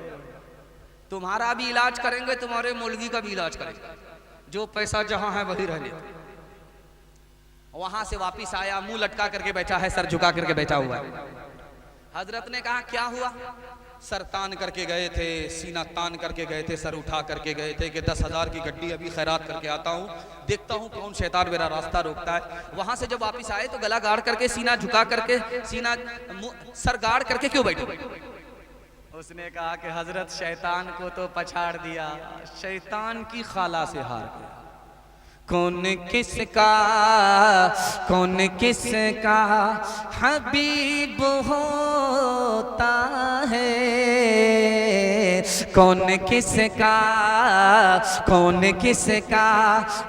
तुम्हारा भी इलाज करेंगे, तुम्हारे मौलवी का भी इलाज करेंगे, जो पैसा जहां है वही रहने। वहां से वापिस आया, मुंह लटका करके बैठा है, सर झुका करके बैठा हुआ है। हजरत ने कहा क्या हुआ? सर तान करके गए थे, सीना तान करके गए थे, सर उठा करके गए थे कि 10,000 की गड्डी अभी खैरात करके आता हूँ, देखता हूँ कौन शैतान मेरा रास्ता रोकता है। वहां से जब वापिस आए तो गला गाड़ करके, सीना झुका करके, सीना सर गाड़ करके क्यों बैठे? उसने कहा कि हजरत शैतान को तो पछाड़ दिया, शैतान की खाला से हार गया। कौन किसका हबीब होता है, कौन किसका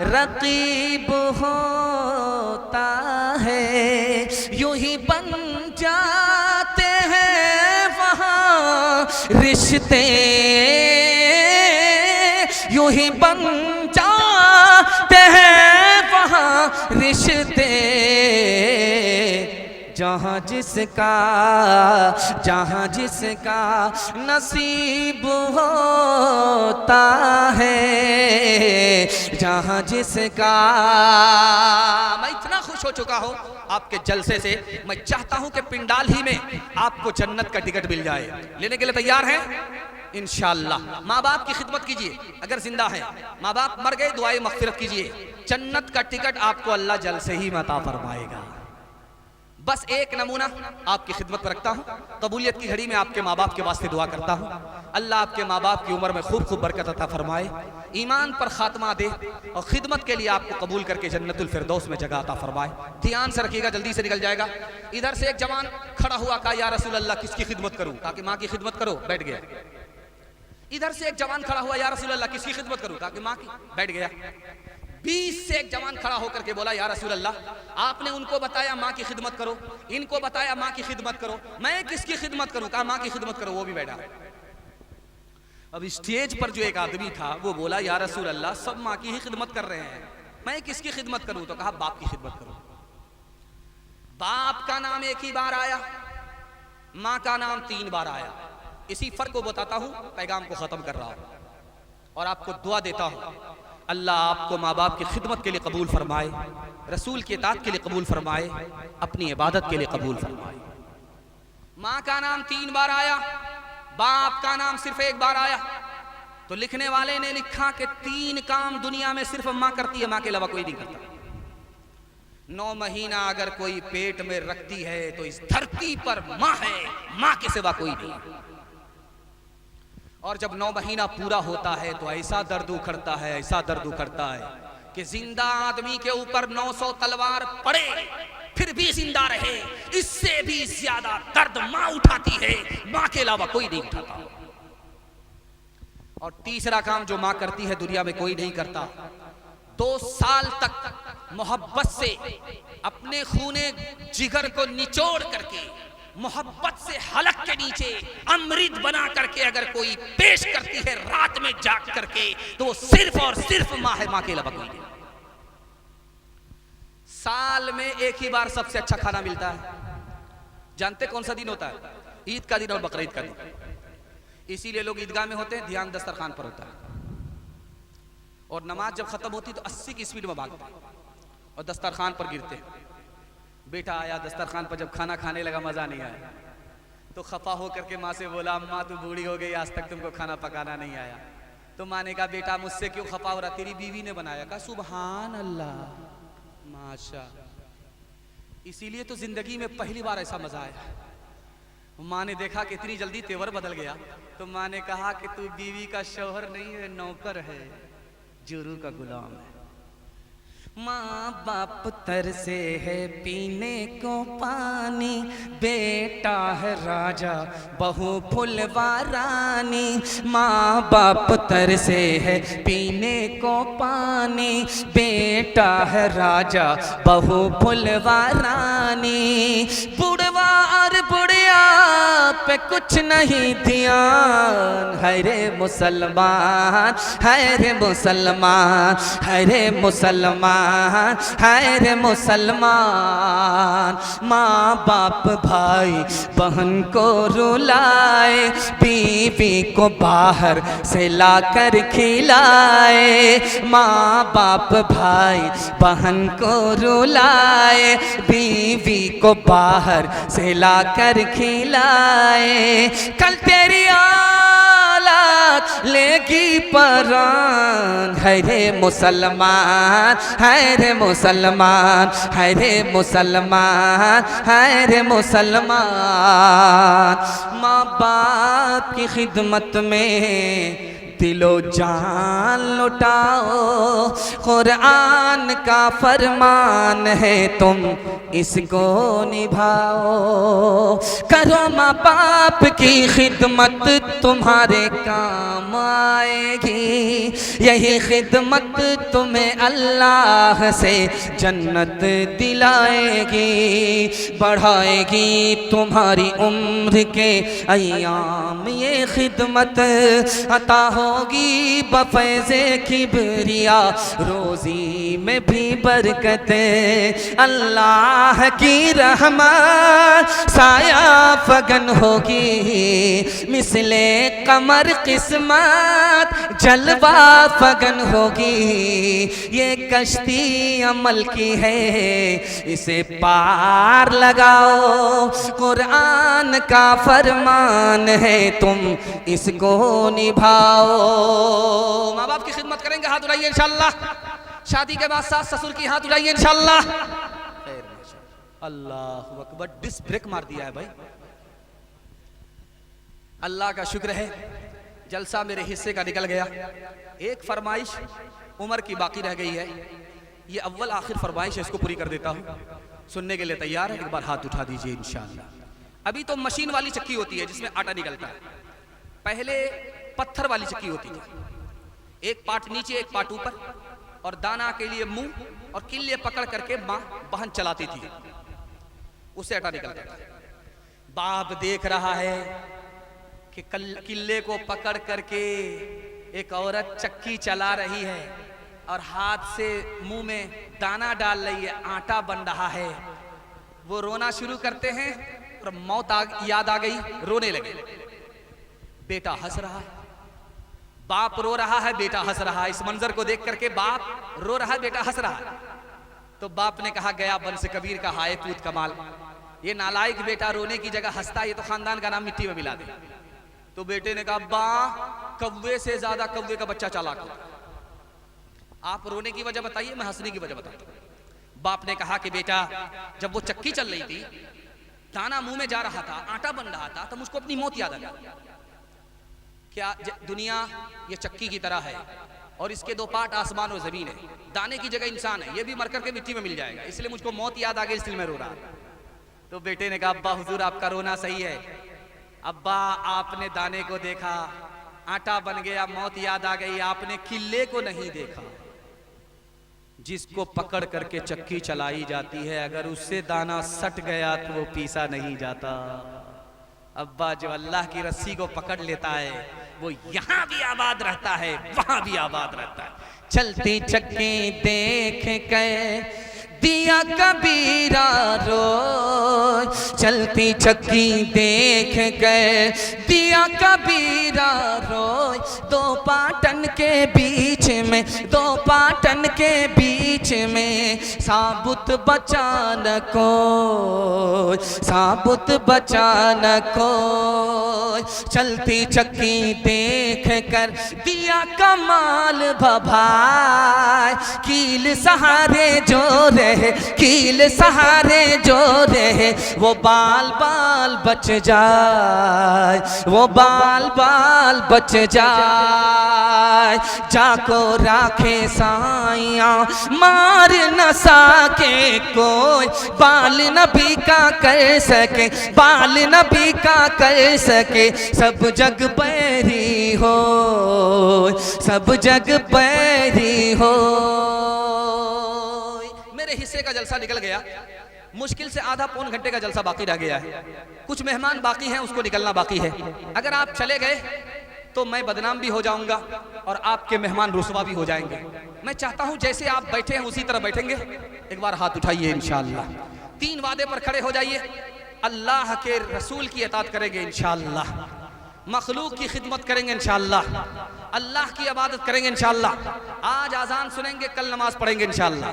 रकीब होता है। यूं ही बन जाते हैं वहाँ रिश्ते, यूं ही बन जाते हैं वहाँ रिश्ते, जहाँ जिसका नसीब होता है, जहाँ जिसका। मैं इतना खुश हो चुका हूँ आपके जलसे से, मैं चाहता हूँ कि पिंडाल ही में आपको जन्नत का टिकट मिल जाए। लेने के लिए तैयार हैं? इंशाअल्लाह। माँ बाप की खिदमत कीजिए, अगर जिंदा है, माँ बाप मर गए दुआए मग़फ़िरत कीजिए, जन्नत का टिकट आपको अल्लाह जलसे ही अता फरमाएगा। बस एक नमूना आपकी खिदमत पर रखता हूँ, कबूलियत की घड़ी में आपके माँ बाप के वास्ते दुआ करता हूँ। अल्लाह आपके माँ बाप की उम्र में खूब खूब बरकत अता फरमाए, ईमान पर खात्मा दे और खिदमत के लिए आपको कबूल करके जन्नतुल फिरदौस में जगह अता फरमाए। ध्यान से रखिएगा, जल्दी से निकल जाएगा। इधर से एक जवान खड़ा हुआ, कहा या रसूल अल्लाह किसकी खिदमत करूँ? कहा कि माँ की खिदमत करो, बैठ गया। इधर से एक जवान खड़ा हुआ, या रसूल अल्लाह किसकी खिदमत करूँ? कहा कि माँ की, बैठ गया। 20 से एक जवान खड़ा होकर के बोला, या रसूल अल्लाह आपने उनको बताया माँ की खिदमत करो, इनको बताया माँ की खिदमत करो, मैं किसकी खिदमत करूं? कहा माँ की खिदमत करो, वो भी बैठा। अब स्टेज पर जो एक आदमी था वो बोला, या रसूल अल्लाह सब माँ की ही खिदमत कर रहे हैं, मैं किसकी खिदमत करूं? तो कहा बाप की खिदमत करो। बाप का नाम एक ही बार आया, माँ का नाम 3 बार आया। इसी फर्क को बताता हूं, पैगाम को खत्म कर रहा हूं और आपको दुआ देता हूं, अल्लाह आपको माँ बाप की खिदमत के लिए कबूल फरमाए, रसूल की इताअत के लिए कबूल फरमाए, अपनी इबादत के लिए कबूल फरमाए। माँ का नाम 3 बार आया, बाप का नाम सिर्फ 1 बार आया। तो लिखने वाले ने लिखा कि 3 काम दुनिया में सिर्फ माँ करती है, माँ के अलावा कोई नहीं करता। 9 महीना अगर कोई पेट में रखती है तो इस धरती पर माँ है, माँ के सिवा कोई नहीं। और जब 9 महीना पूरा होता है तो ऐसा दर्द उखड़ता है, ऐसा दर्द उखड़ता है कि जिंदा आदमी के ऊपर 900 तलवार पड़े फिर भी जिंदा रहे, इससे भी ज्यादा दर्द माँ उठाती है, माँ के अलावा कोई नहीं उठाता। और तीसरा काम जो माँ करती है दुनिया में कोई नहीं करता, 2 साल तक मोहब्बत से अपने खूने जिगर को निचोड़ करके मोहब्बत से हलक के नीचे अमृत बना करके अगर कोई पेश करती है रात में जाग करके, तो वो सिर्फ और सिर्फ माँ है, माँ के अलावा कोई नहीं। साल में एक ही बार सबसे अच्छा खाना मिलता है, जानते कौन सा दिन होता है? ईद का दिन और बकरीद का दिन। इसीलिए लोग ईदगाह में होते हैं, ध्यान दस्तरखान पर होता है। और नमाज जब खत्म होती तो 80 की स्पीड में भागते हैं और दस्तरखान पर गिरते हैं। बेटा आया दस्तरखान पर, जब खाना खाने लगा मजा नहीं आया तो खफा होकर के माँ से बोला, अम्मा तू बूढ़ी हो गई, आज तक तुमको खाना पकाना नहीं आया। तो माँ ने कहा, बेटा मुझसे क्यों खफा हो रहा, तेरी बीवी ने बनाया। कहा सुभान अल्लाह, माशा। इसीलिए तो जिंदगी में पहली बार ऐसा मजा आया। माँ ने देखा कि इतनी जल्दी तेवर बदल गया, तो माँ ने कहा कि तू बीवी का शौहर नहीं है, नौकर है, जुरू का गुलाम है। माँ बाप तरसे है पीने को पानी, बेटा है राजा बहू फुलवा रानी। माँ बाप तरसे है पीने को पानी, बेटा है राजा बहू फुलवा रानी। बुढ़वा और बुढ़िया पे कुछ नहीं ध्यान, है रे मुसलमान, है रे मुसलमान, है रे मुसलमान, है रे मुसलमान। माँ बाप भाई बहन को रुलाए, बीवी को बाहर से लाकर खिलाए। माँ बाप भाई बहन को रुलाए, बीवी को बाहर से लाकर खिलाए। कल तेरी औलाद लेगी परान, है रे मुसलमान, है रे मुसलमान, है रे मुसलमान, है रे मुसलमान। माँ बाप की खिदमत में दिलो जान लुटाओ, कुरान का फरमान है तुम इसको निभाओ। करो माँ बाप की खिदमत तुम्हारे काम आएगी, यही खिदमत तुम्हें अल्लाह से जन्नत दिलाएगी, बढ़ाएगी तुम्हारी उम्र के अय्याम। ये खिदमत अता होगी बफैज़े किबरिया, रोज़ी में भी बरकत। अल्लाह की रहमत साया फगन होगी, मिसले कमर किस्मत जलवा फगन होगी। ये कश्ती अमल की है, इसे पार लगाओ, कुरान का फरमान है तुम इसको निभाओ। माँ बाप की खिदमत करेंगे, हाथ उठाइए इंशाअल्लाह। शादी के बाद सास ससुर की हाथ उठाइए इंशाअल्लाह। अल्लाह अकबर, डिस्क ब्रेक मार दिया है भाई। अल्लाह का शुक्र है जलसा मेरे हिस्से का निकल गया। एक फरमाइश उम्र की बाकी रह गई है, ये अव्वल आखिर फरमाइश है, इसको पूरी कर देता हूँ। सुनने के लिए तैयार है? एक बार हाथ उठा दीजिए इंशाअल्लाह। अभी तो मशीन वाली चक्की होती है जिसमें आटा निकलता है, पहले पत्थर वाली चक्की होती थी, एक पार्ट नीचे एक पार्ट ऊपर, और दाना के लिए मुंह और किल्ले पकड़ करके माँ बहन चलाती थी, उससे आटा निकलता था। बाप देख रहा है कि किल्ले को पकड़ करके एक औरत चक्की चला रही है और हाथ से मुंह में दाना डाल रही है, आटा बन रहा है। वो रोना शुरू करते हैं और मौत याद आ गई, रोने लगे। बेटा हंस रहा है, बाप रो रहा है, बेटा हंस रहा है। इस मंजर को देख करके बाप रो रहा है, बेटा हंस रहा है। तो बाप ने कहा, गया बन से कबीर का हाय तूत कमाल, ये नालायक बेटा रोने की जगह हंसता, ये तो खानदान का नाम मिट्टी में मिला दे। तो बेटे ने कहा, अब्बा कौवे से ज्यादा कौवे का बच्चा चालाक होता है। आप रोने की वजह बताइए, मैं हंसने की वजह बताता हूं। बाप ने कहा कि बेटा, जब वो चक्की चल रही थी, दाना मुंह में जा रहा था, आटा बन रहा था, तो मुझको अपनी मौत याद आ गई। क्या दुनिया ये चक्की की तरह है और इसके दो पार्ट आसमान और जमीन है, दाने की जगह इंसान है, ये भी मरकर के मिट्टी में मिल जाएगा, इसलिए मुझको मौत याद आ गई, इसलिए मैं रो रहा। तो बेटे ने कहा, अब्बा हुजूर आपका रोना सही है, अब्बा आपने दाने को देखा, आटा बन गया, मौत याद आ गई, आपने किले को नहीं देखा। जिसको पकड़ करके चक्की चलाई जाती है, अगर उससे दाना सट गया तो वो पीसा नहीं जाता। अब्बा जो अल्लाह की रस्सी को पकड़ लेता है, वो यहां भी आबाद रहता है, वहां भी आबाद रहता है। चलती चक्की देख के दिया कबीरा रोय, चलती चक्की देख गए दिया कबीरा रोय। दो पाटन के बीच में, दो पाटन के बीच में साबुत बचा न कोई, साबुत बचा न कोई। चलती चक्की देख कर दिया कमाल भभाए, कील सहारे जो रहे, कील सहारे जो रहे, वो बाल बाल बच जाए, वो बाल बाल बच जाए। जाको राखे साइया मार न सके कोई, बाल नबी का कर सके, बाल नबी का कर सके। सब जग बैरी हो, सब जग बैरी हो। हिस्से का जलसा निकल गया, मुश्किल से आधा पौन घंटे का जलसा बाकी रह गया है, कुछ मेहमान बाकी हैं, उसको निकलना बाकी है। अगर आप चले गए तो मैं बदनाम भी हो जाऊंगा और आपके मेहमान रुसवा भी हो जाएंगे। मैं चाहता हूं जैसे आप बैठे हैं उसी तरह बैठेंगे। एक बार हाथ उठाइए इंशाअल्लाह, 3 वादे पर खड़े हो जाइए। अल्लाह के रसूल की इताअत करेंगे इंशाअल्लाह, मखलूक की खिदमत करेंगे इंशाअल्लाह, अल्लाह की इबादत करेंगे इंशाअल्लाह। आज आजान सुनेंगे, कल नमाज पढ़ेंगे इंशाअल्लाह।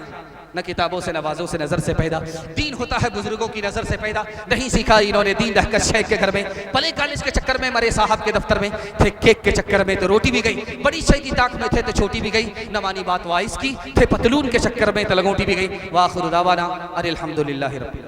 न किताबों से नवाजों से नजर से पैदा, दीन होता है बुजुर्गों की नजर से पैदा। नहीं सीखा इन्होंने दीन रहकर शेख के घर में, पले कॉलेज के चक्कर में मरे साहब के दफ्तर में, थे केक के चक्कर में तो रोटी भी गई, बड़ी शय की ताक में थे तो छोटी भी गई, न मानी बात वाइस की, थे पतलून के चक्कर में तो लगोटी भी गई। वाखिर दावाना अनिल हम्दुलिल्लाहि रब्बिल